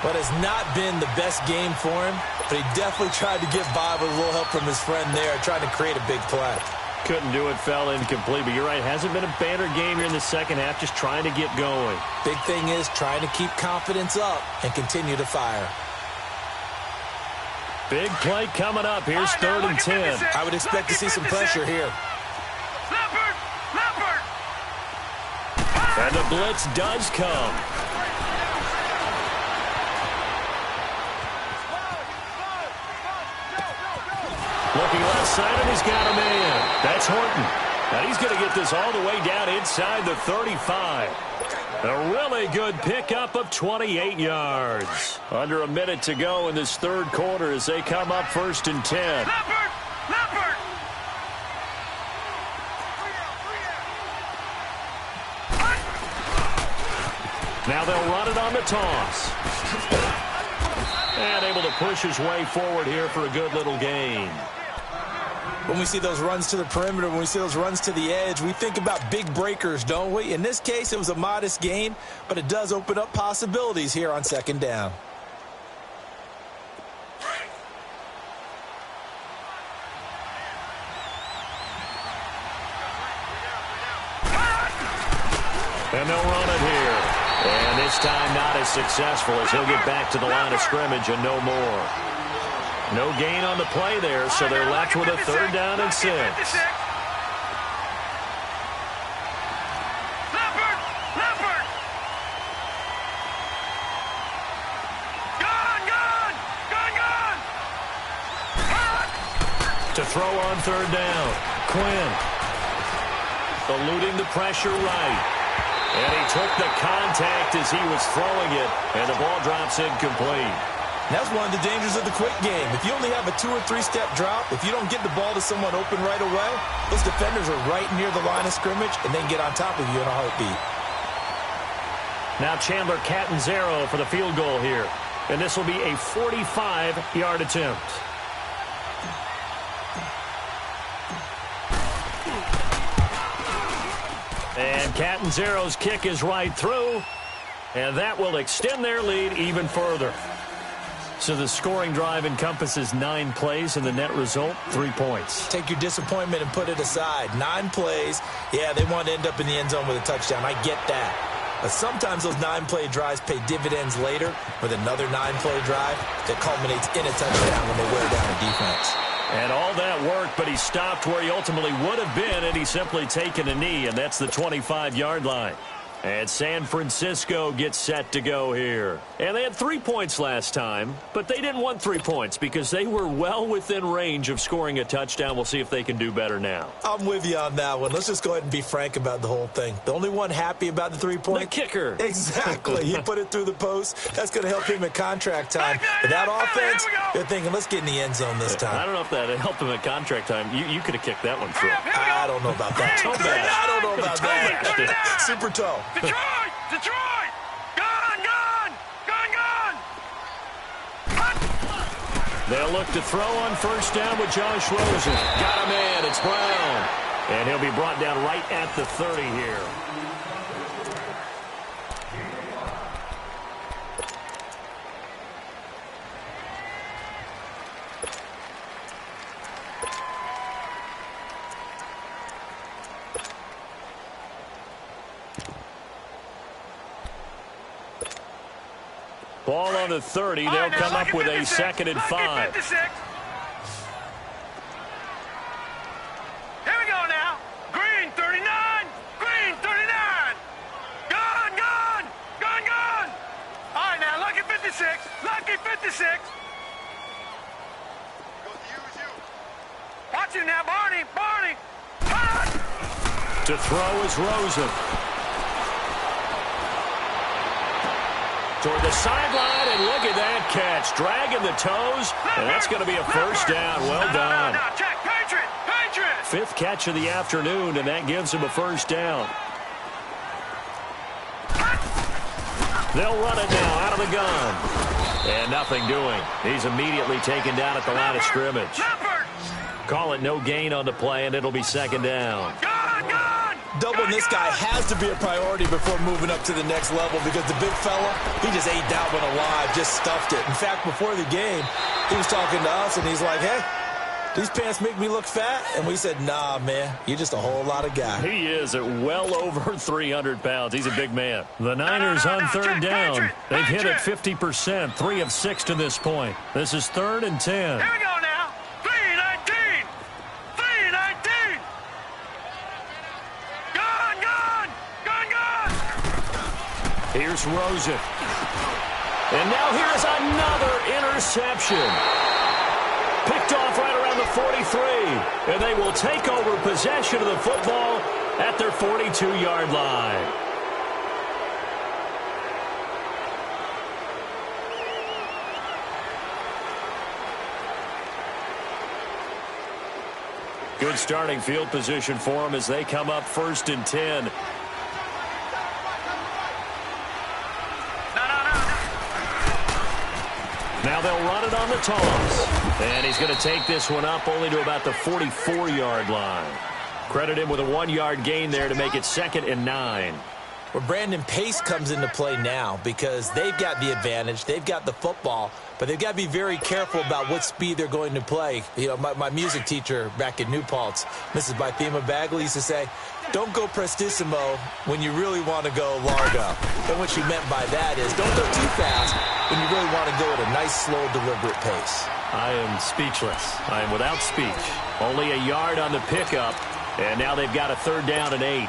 But it's not been the best game for him, but he definitely tried to get by with a little help from his friend there, trying to create a big play. Couldn't do it, fell incomplete, but you're right, hasn't been a banner game here in the second half, just trying to get going. Big thing is trying to keep confidence up and continue to fire. Big play coming up. Here's third and 10. I would expect to see some pressure here. Leopard! Leopard! And the blitz does come. Looking left side, and he's got a man. That's Horton. And he's going to get this all the way down inside the 35. A really good pickup of 28 yards. Under a minute to go in this third quarter as they come up first and 10. Leopard! Leopard! Now they'll run it on the toss. And able to push his way forward here for a good little gain. When we see those runs to the perimeter, when we see those runs to the edge, we think about big breakers, don't we? In this case, it was a modest gain, but it does open up possibilities here on second down. And they'll run it here. And this time not as successful as he'll get back to the line of scrimmage and no more. No gain on the play there, so they're left with a third down and 6. Leopard! Leopard! Gone! Gone! Gone! Gone! To throw on third down. Quinn. Eluding the pressure right. And he took the contact as he was throwing it, and the ball drops incomplete. That's one of the dangers of the quick game. If you only have a 2- or 3-step drop, if you don't get the ball to someone open right away, those defenders are right near the line of scrimmage and then get on top of you in a heartbeat. Now Chandler Catanzaro for the field goal here. And this will be a 45-yard attempt. And Catanzaro's kick is right through. And that will extend their lead even further. So the scoring drive encompasses 9 plays, and the net result, 3 points. Take your disappointment and put it aside. 9 plays. Yeah, they want to end up in the end zone with a touchdown. I get that. But sometimes those 9-play drives pay dividends later with another 9-play drive that culminates in a touchdown when they wear down a defense. And all that work, but he stopped where he ultimately would have been, and he's simply taken a knee, and that's the 25-yard line. And San Francisco gets set to go here. And they had 3 points last time, but they didn't want 3 points because they were well within range of scoring a touchdown. We'll see if they can do better now. I'm with you on that one. Let's just go ahead and be frank about the whole thing. The only one happy about the 3-point? The kicker. Exactly. He put it through the post. That's going to help him at contract time. But that offense, they're thinking, let's get in the end zone this time. I don't know if that helped him at contract time. You could have kicked that one through. I don't know about that. Toe bash. I don't know about that. Super toe. Detroit! Detroit! Gone! Gone! Gone! Gone! They'll look to throw on first down with Josh Rosen. Got a man. It's Brown. And he'll be brought down right at the 30 here. Ball on the 30. They'll come up with a 2nd and 5. Here we go now. Green 39. Green 39. Gone, gone. Gone, gone. All right, now, lucky 56. Lucky 56. Watch him now, Barney. Barney. Hot. To throw is Rosen. Toward the sideline, and look at that catch. Dragging the toes, and that's going to be a first down. Well done. No, check. Patriot. Patriot. 5th catch of the afternoon, and that gives him a first down. They'll run it now out of the gun. And nothing doing. He's immediately taken down at the line of scrimmage. Call it no gain on the play, and it'll be 2nd down. Doubling this guy has to be a priority before moving up to the next level because the big fella, he just ate that one alive, just stuffed it. In fact, before the game, he was talking to us, and he's like, hey, these pants make me look fat? And we said, nah, man, you're just a whole lot of guy. He is at well over 300 pounds. He's a big man. The Niners on 3rd down. They've hit it 50%, 3 of 6 to this point. This is 3rd and 10. Here we go now. 3-19. 3-19. Gone, gone. Gone, gone. Here's Rosen. And now here's another interception. Picked off right around the 43. And they will take over possession of the football at their 42-yard line. Good starting field position for them as they come up 1st and 10. Now they'll run it on the toss. And he's going to take this one up only to about the 44-yard line. Credit him with a 1-yard gain there to make it 2nd and 9. Well, Brandon, pace comes into play now because they've got the advantage. They've got the football, but they've got to be very careful about what speed they're going to play. You know, my music teacher back in New Paltz, Mrs. Bythema Bagley, used to say, don't go prestissimo when you really want to go largo. And what she meant by that is don't go too fast when you really want to go at a nice, slow, deliberate pace. I am speechless. I am without speech. Only a yard on the pickup, and now they've got a 3rd down and 8.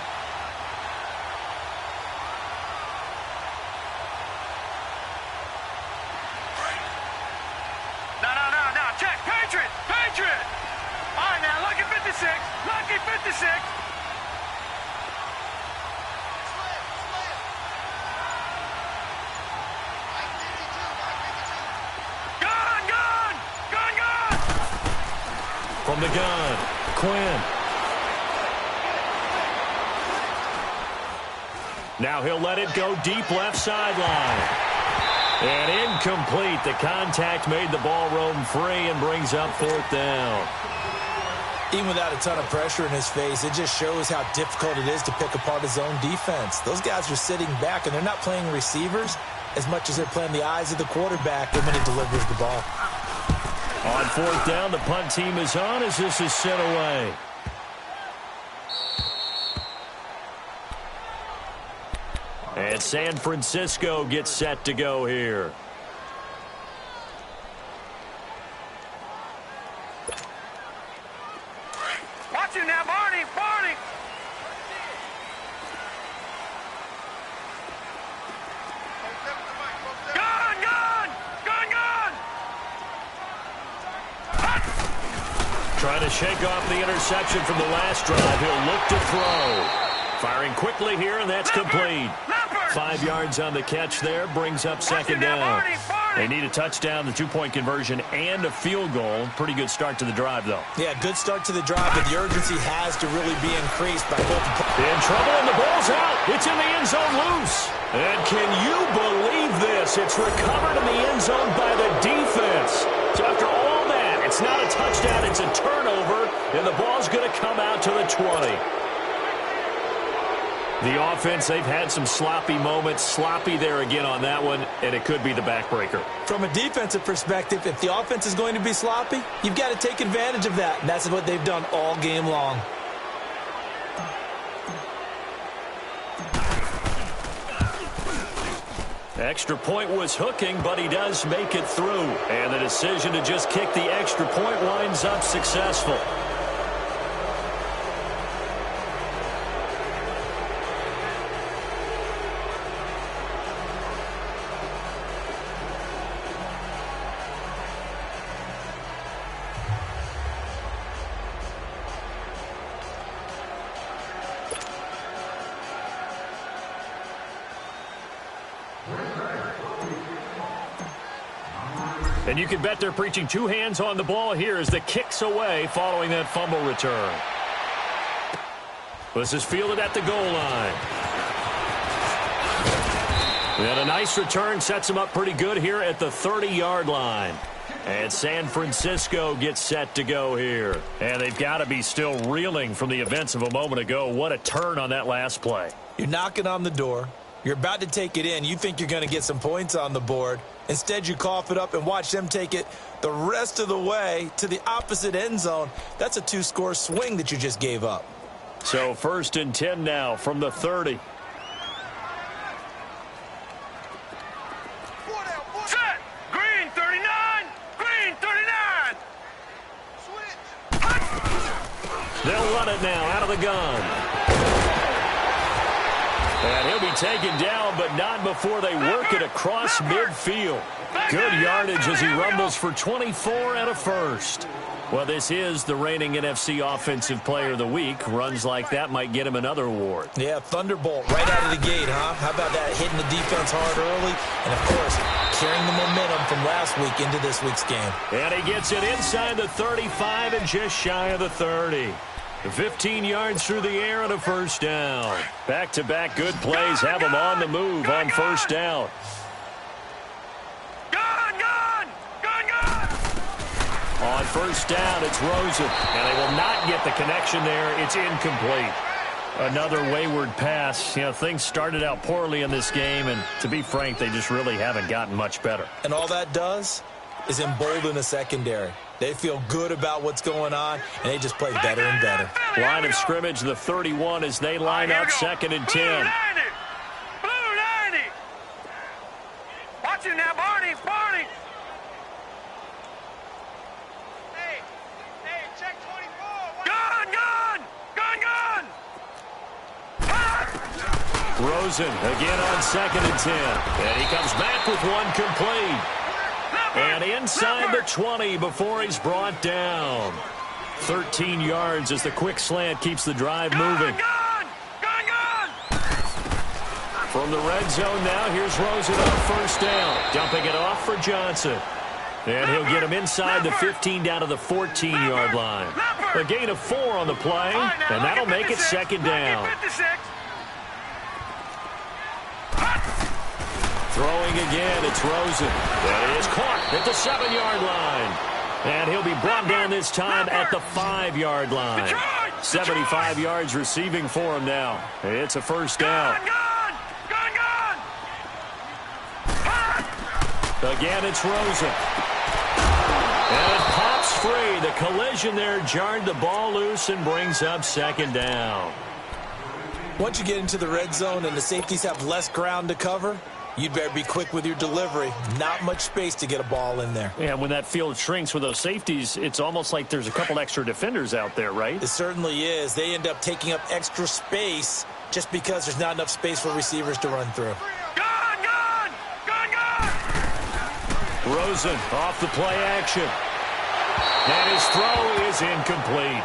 Lucky 56. Gone, gone, gone, gone. From the gun, Quinn. Now he'll let it go deep left sideline. And incomplete. The contact made the ball roam free and brings up 4th down. Even without a ton of pressure in his face, it just shows how difficult it is to pick apart his own defense. Those guys are sitting back, and they're not playing receivers as much as they're playing the eyes of the quarterback when he delivers the ball. On 4th down, the punt team is on as this is sent away. And San Francisco gets set to go here. Watch him now, Barney, Barney. Gone, gone, gone, gone. Trying to shake off the interception from the last drive. He'll look to throw. Firing quickly here, and that's complete. 5 yards on the catch there, brings up 2nd down. They need a touchdown, the 2-point conversion, and a field goal. Pretty good start to the drive, though. Yeah, good start to the drive, but the urgency has to really be increased by both. In trouble, and the ball's out. It's in the end zone loose. And can you believe this? It's recovered in the end zone by the defense. So after all that, it's It's not a touchdown, it's a turnover, and the ball's going to come out to the 20. The offense, they've had some sloppy moments. Sloppy there again on that one, and it could be the backbreaker. From a defensive perspective, if the offense is going to be sloppy, you've got to take advantage of that, and that's what they've done all game long. Extra point was hooking, but he does make it through. And the decision to just kick the extra point winds up successful. And you can bet they're preaching two hands on the ball here as the kick's away following that fumble return. This is fielded at the goal line. And a nice return sets him up pretty good here at the 30-yard line. And San Francisco gets set to go here. And they've got to be still reeling from the events of a moment ago. What a turn on that last play. You're knocking on the door. You're about to take it in. You think you're going to get some points on the board. Instead, you cough it up and watch them take it the rest of the way to the opposite end zone. That's a two-score swing that you just gave up. So 1st and 10 now from the 30. Set. Green 39. Green 39. Switch. They'll run it now out of the gun. And he'll be taken down, but not before they work it across midfield. Good yardage as he rumbles for 24 and a first. Well, this is the reigning NFC Offensive Player of the Week. Runs like that might get him another award. Yeah, thunderbolt right out of the gate, huh? How about that, hitting the defense hard early? And, of course, carrying the momentum from last week into this week's game. And he gets it inside the 35 and just shy of the 30. 15 yards through the air and a first down. Back-to-back good plays have him on the move on first down. On first down, it's Rosen. And they will not get the connection there. It's incomplete. Another wayward pass. You know, things started out poorly in this game, and to be frank, they just really haven't gotten much better. And all that does is embolden the secondary. They feel good about what's going on, and they just play better and better. Line of scrimmage, the 31, as they line up 2nd and 10. Blue 90. Watch it now, Barney. Barney. Hey, check 24. Gun. Rosen again on 2nd and 10. And he comes back with one complete. And inside the 20 before he's brought down. 13 yards as the quick slant keeps the drive moving. From the red zone now, here's Rosen on first down. Dumping it off for Johnson. And he'll get him inside the 15 down to the 14-yard line. A gain of 4 on the play, and that'll make it 2nd down. Throwing again, it's Rosen. That is caught at the 7-yard line. And he'll be brought down this time at the 5-yard line. 75 yards receiving for him now. It's a first down. Again, it's Rosen. And it pops free. The collision there jarred the ball loose and brings up 2nd down. Once you get into the red zone and the safeties have less ground to cover, you'd better be quick with your delivery. Not much space to get a ball in there. Yeah, when that field shrinks with those safeties, it's almost like there's a couple extra defenders out there, right? It certainly is. They end up taking up extra space just because there's not enough space for receivers to run through. Rosen off the play action. And his throw is incomplete.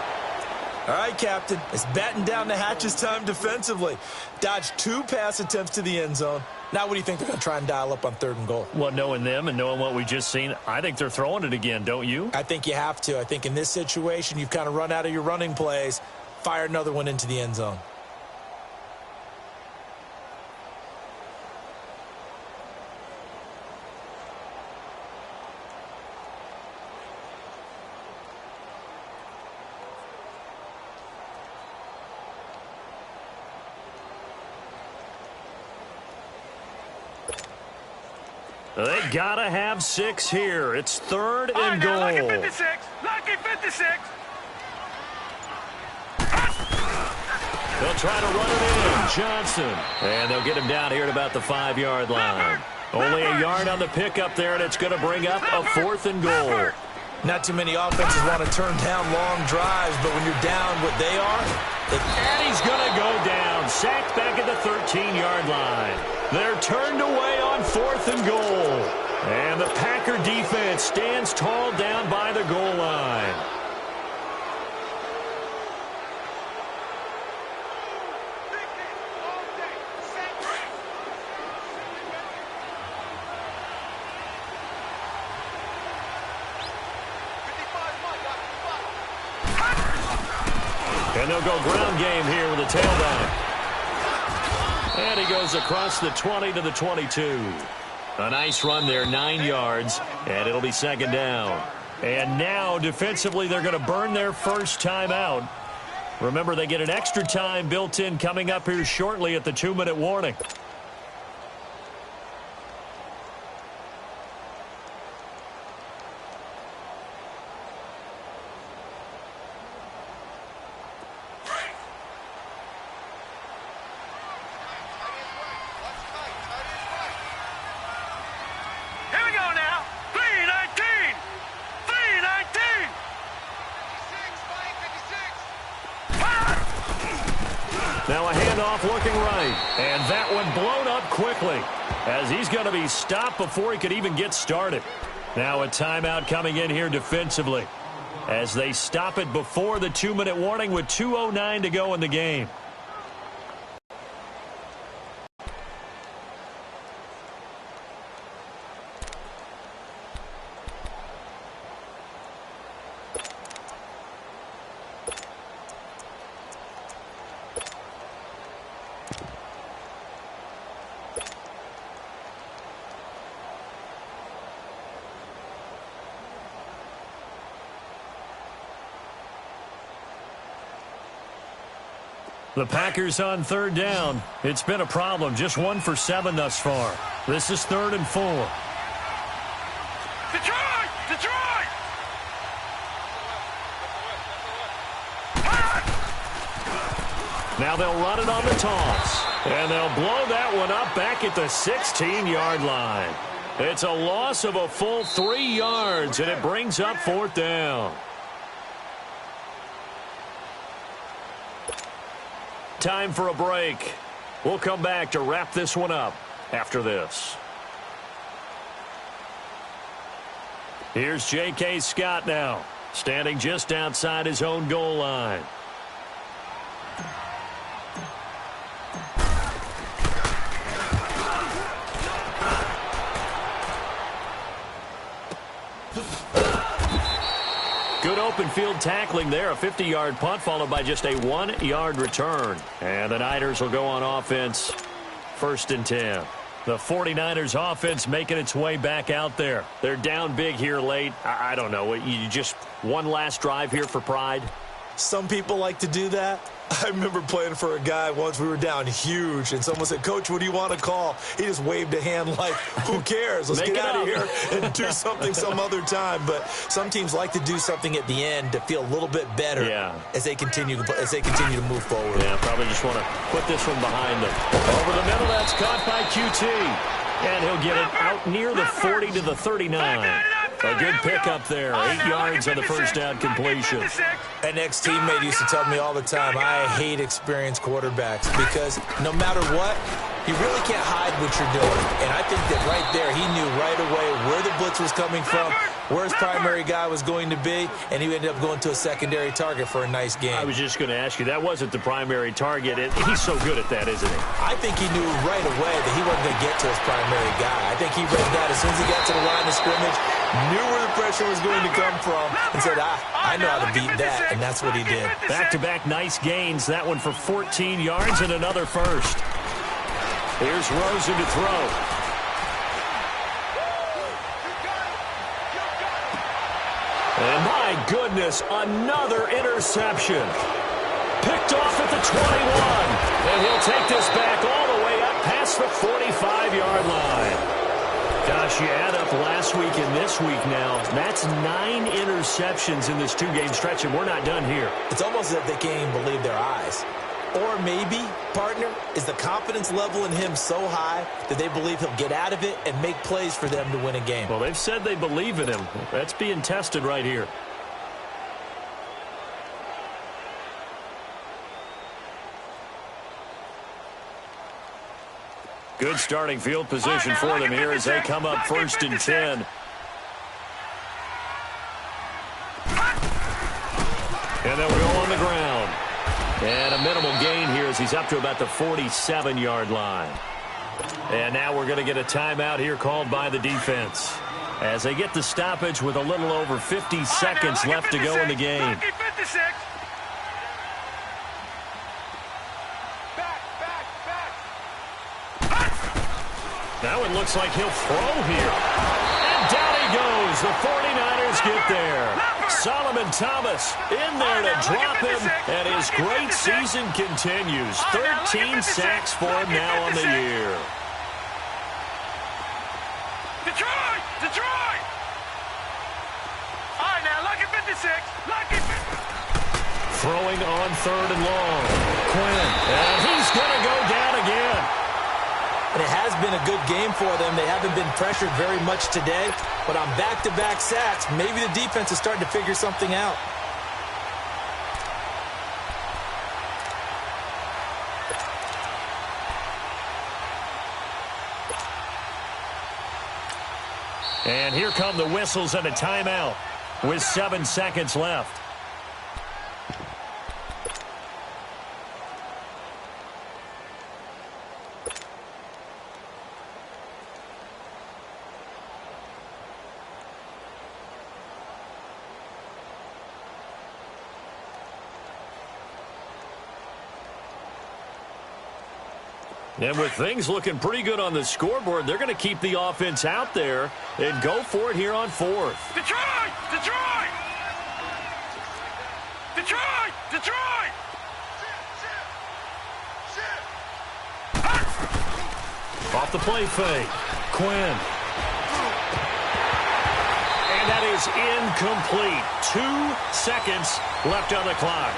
All right, Captain. It's batten down the hatches time defensively. Dodged 2 pass attempts to the end zone. Now what do you think they're going to try and dial up on 3rd and goal? Well, knowing them and knowing what we just seen, I think they're throwing it again, don't you? I think you have to. I think in this situation, you've kind of run out of your running plays. Fire another one into the end zone. They got to have 6 here. It's 3rd and goal. Lucky 56. Lucky 56. They'll try to run it in. Johnson. And they'll get him down here at about the 5-yard line. Only a yard on the pickup there, and it's going to bring up a 4th and goal. Not too many offenses want to turn down long drives, but when you're down what they are... And he's going to go down. Sacked back at the 13-yard line. They're turned away on 4th and goal. And the Packer defense stands tall down by the goal line. And they'll go ground game here with a tailback. And he goes across the 20 to the 22. A nice run there, 9 yards, and it'll be 2nd down. And now, defensively, they're going to burn their first timeout. Remember, they get an extra time built in coming up here shortly at the 2-minute warning. Now a handoff looking right. And that one blown up quickly as he's going to be stopped before he could even get started. Now a timeout coming in here defensively as they stop it before the 2-minute warning with 2:09 to go in the game. The Packers on 3rd down. It's been a problem. Just 1 for 7 thus far. This is 3rd and 4. Detroit! Detroit! Now they'll run it on the toss. And they'll blow that one up back at the 16-yard line. It's a loss of a full 3 yards, and it brings up 4th down. Time for a break. We'll come back to wrap this one up after this. Here's J.K. Scott now, standing just outside his own goal line. Good open field tackling there. A 50-yard punt followed by just a 1-yard return. And the Niners will go on offense. 1st and 10. The 49ers offense making its way back out there. They're down big here late. I don't know. You just one last drive here for pride? Some people like to do that. I remember playing for a guy once. We were down huge, and someone said, "Coach, what do you want to call?" He just waved a hand like, who cares? Let's get out of here and do something some other time. But some teams like to do something at the end to feel a little bit better as they continue to move forward. Yeah, probably just want to put this one behind them. Over the middle, that's caught by QT. And he'll get it out near the 40 to the 39. A good pickup there. 8 yards on the first down completion. An ex-teammate used to tell me all the time, I hate experienced quarterbacks because no matter what, you really can't hide what you're doing. And I think that right there, he knew right away where the blitz was coming from, where his primary guy was going to be, and he ended up going to a secondary target for a nice game. I was just going to ask you, that wasn't the primary target. He's so good at that, isn't he? I think he knew right away that he wasn't going to get to his primary guy. I think he read that as soon as he got to the line of scrimmage, knew where the pressure was going to come from, and said, I know how to beat that, and that's what he did. Back-to-back nice gains. That one for 14 yards and another first. Here's Rosen to throw. And my goodness, another interception. Picked off at the 21. And he'll take this back all the way up past the 45-yard line. Gosh, Coach, you add up last week and this week now, that's 9 interceptions in this 2-game stretch, and we're not done here. It's almost as if they can't even believe their eyes. Or maybe, partner, is the confidence level in him so high that they believe he'll get out of it and make plays for them to win a game. Well, they've said they believe in him. That's being tested right here. Good starting field position for them here as they come up 1st and 10. And then we go on the ground. And a minimal gain here as he's up to about the 47-yard line. And now we're going to get a timeout here called by the defense as they get the stoppage with a little over 50 seconds left to go in the game. Now it looks like he'll throw here. And down he goes. The 49ers get there. Solomon Thomas in there to drop him, and his great season continues. 13 sacks for him now on the year. Detroit! Detroit! All right, now, lucky 56. Lucky 56. Throwing on 3rd and long. Quinn. And he's going to go down again. And it has been a good game for them. They haven't been pressured very much today, but on back-to-back sacks, maybe the defense is starting to figure something out. And here come the whistles and a timeout with 7 seconds left. And with things looking pretty good on the scoreboard, they're going to keep the offense out there and go for it here on 4th. Detroit! Detroit! Detroit! Detroit! Off the play fake. Quinn. And that is incomplete. 2 seconds left on the clock.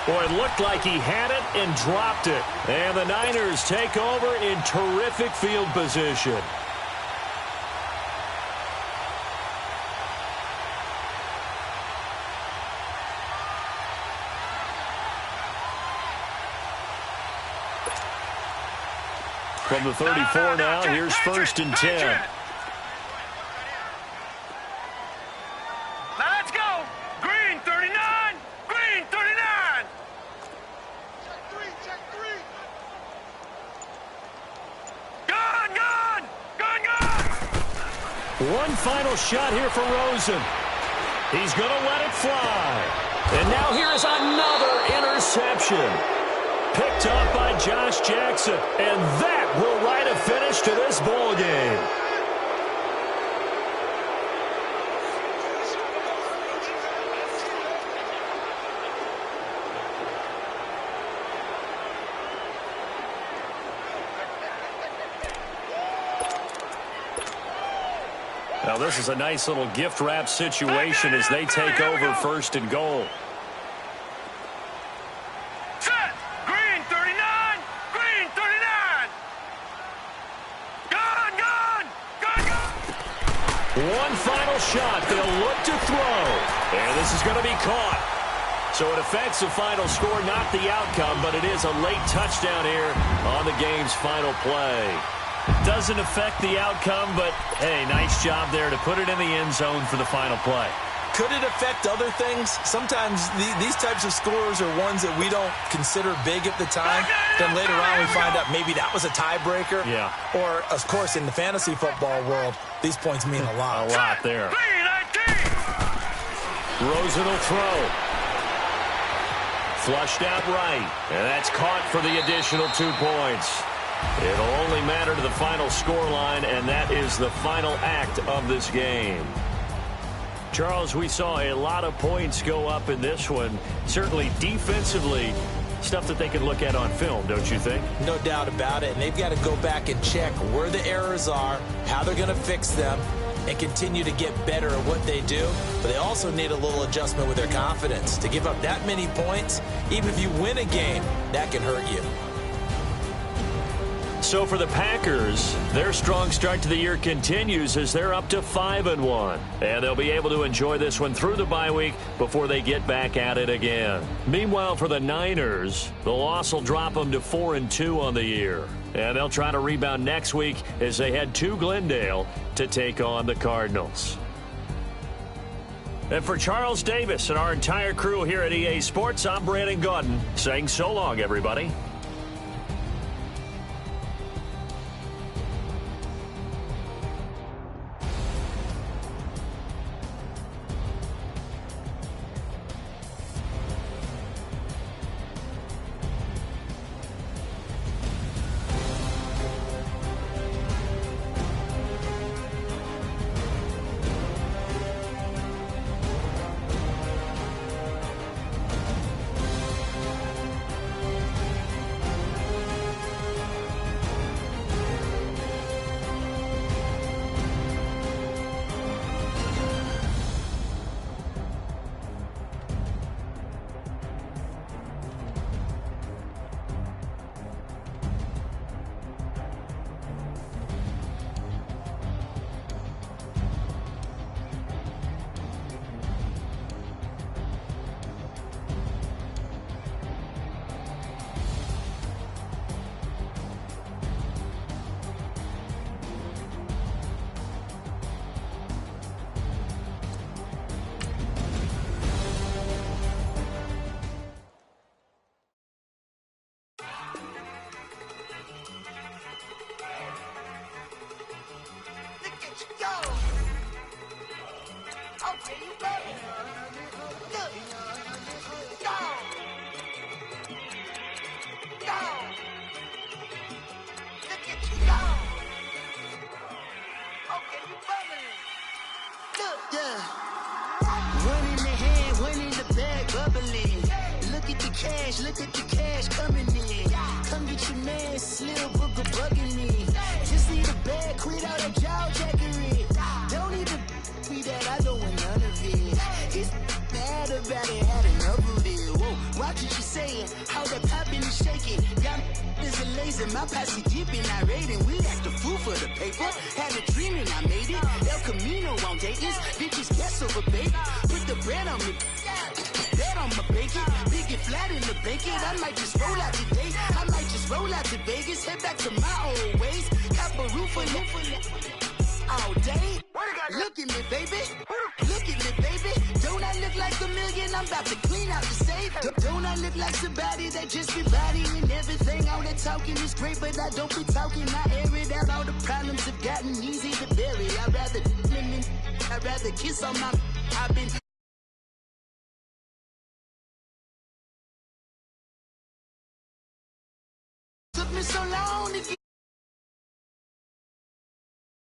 Boy, it looked like he had it and dropped it. And the Niners take over in terrific field position. From the 34 now, here's 1st and 10. One final shot here for Rosen. He's going to let it fly. And now here's another interception. Picked up by Josh Jackson. And that will write a finish to this ball game. Now, this is a nice little gift wrap situation as they take over 1st and goal. Set. Green 39. Green 39. Gun, gun. Gun, gun. One final shot. They'll look to throw. And this is going to be caught. So it affects the final score, not the outcome, but it is a late touchdown here on the game's final play. Doesn't affect the outcome, but, hey, nice job there to put it in the end zone for the final play. Could it affect other things? Sometimes these types of scores are ones that we don't consider big at the time. Then later on we find out maybe that was a tiebreaker. Yeah. Or, of course, in the fantasy football world, these points mean a lot. A lot there. Rosen will throw. Flushed out right. And that's caught for the additional 2 points. It'll only matter to the final scoreline, and that is the final act of this game. Charles, we saw a lot of points go up in this one. Certainly defensively, Stuff that they can look at on film, don't you think? No doubt about it. And they've got to go back and check where the errors are, how they're going to fix them, and continue to get better at what they do. But they also need a little adjustment with their confidence. To give up that many points, even if you win a game, that can hurt you. So for the Packers, their strong start to the year continues as they're up to 5-1. And they'll be able to enjoy this one through the bye week before they get back at it again. Meanwhile, for the Niners, the loss will drop them to 4-2 on the year. And they'll try to rebound next week as they head to Glendale to take on the Cardinals. And for Charles Davis and our entire crew here at EA Sports, I'm Brandon Gaudin saying so long, everybody. Look at the cash coming in. Come get your man, Slim Booker bugging me. Just need a bag, quit all that jaw jackery. Don't need to be that, I don't want none of it. It's bad about it, had enough of it. Whoa, watch what you saying, how that poppin' and shaking. Got is a laser, my posse dipping, I raiding. We act a fool for the paper. Had a dream and I made it. El Camino on Dayton's, bitches guess over baby. Put the bread on me. Bet on my bacon, big and flat in the bacon. I might just roll out today. I might just roll out to Vegas, head back to my old ways. Cop a roof for all day. Look at me, baby. Look at me, baby. Don't I look like a million? I'm about to clean out the safe. Don't I look like somebody that just be bodying everything? All that talking is great, but I don't be talking. I air it out. All the problems have gotten easy to bury. I'd rather kiss on my. I've been. Took me so long to get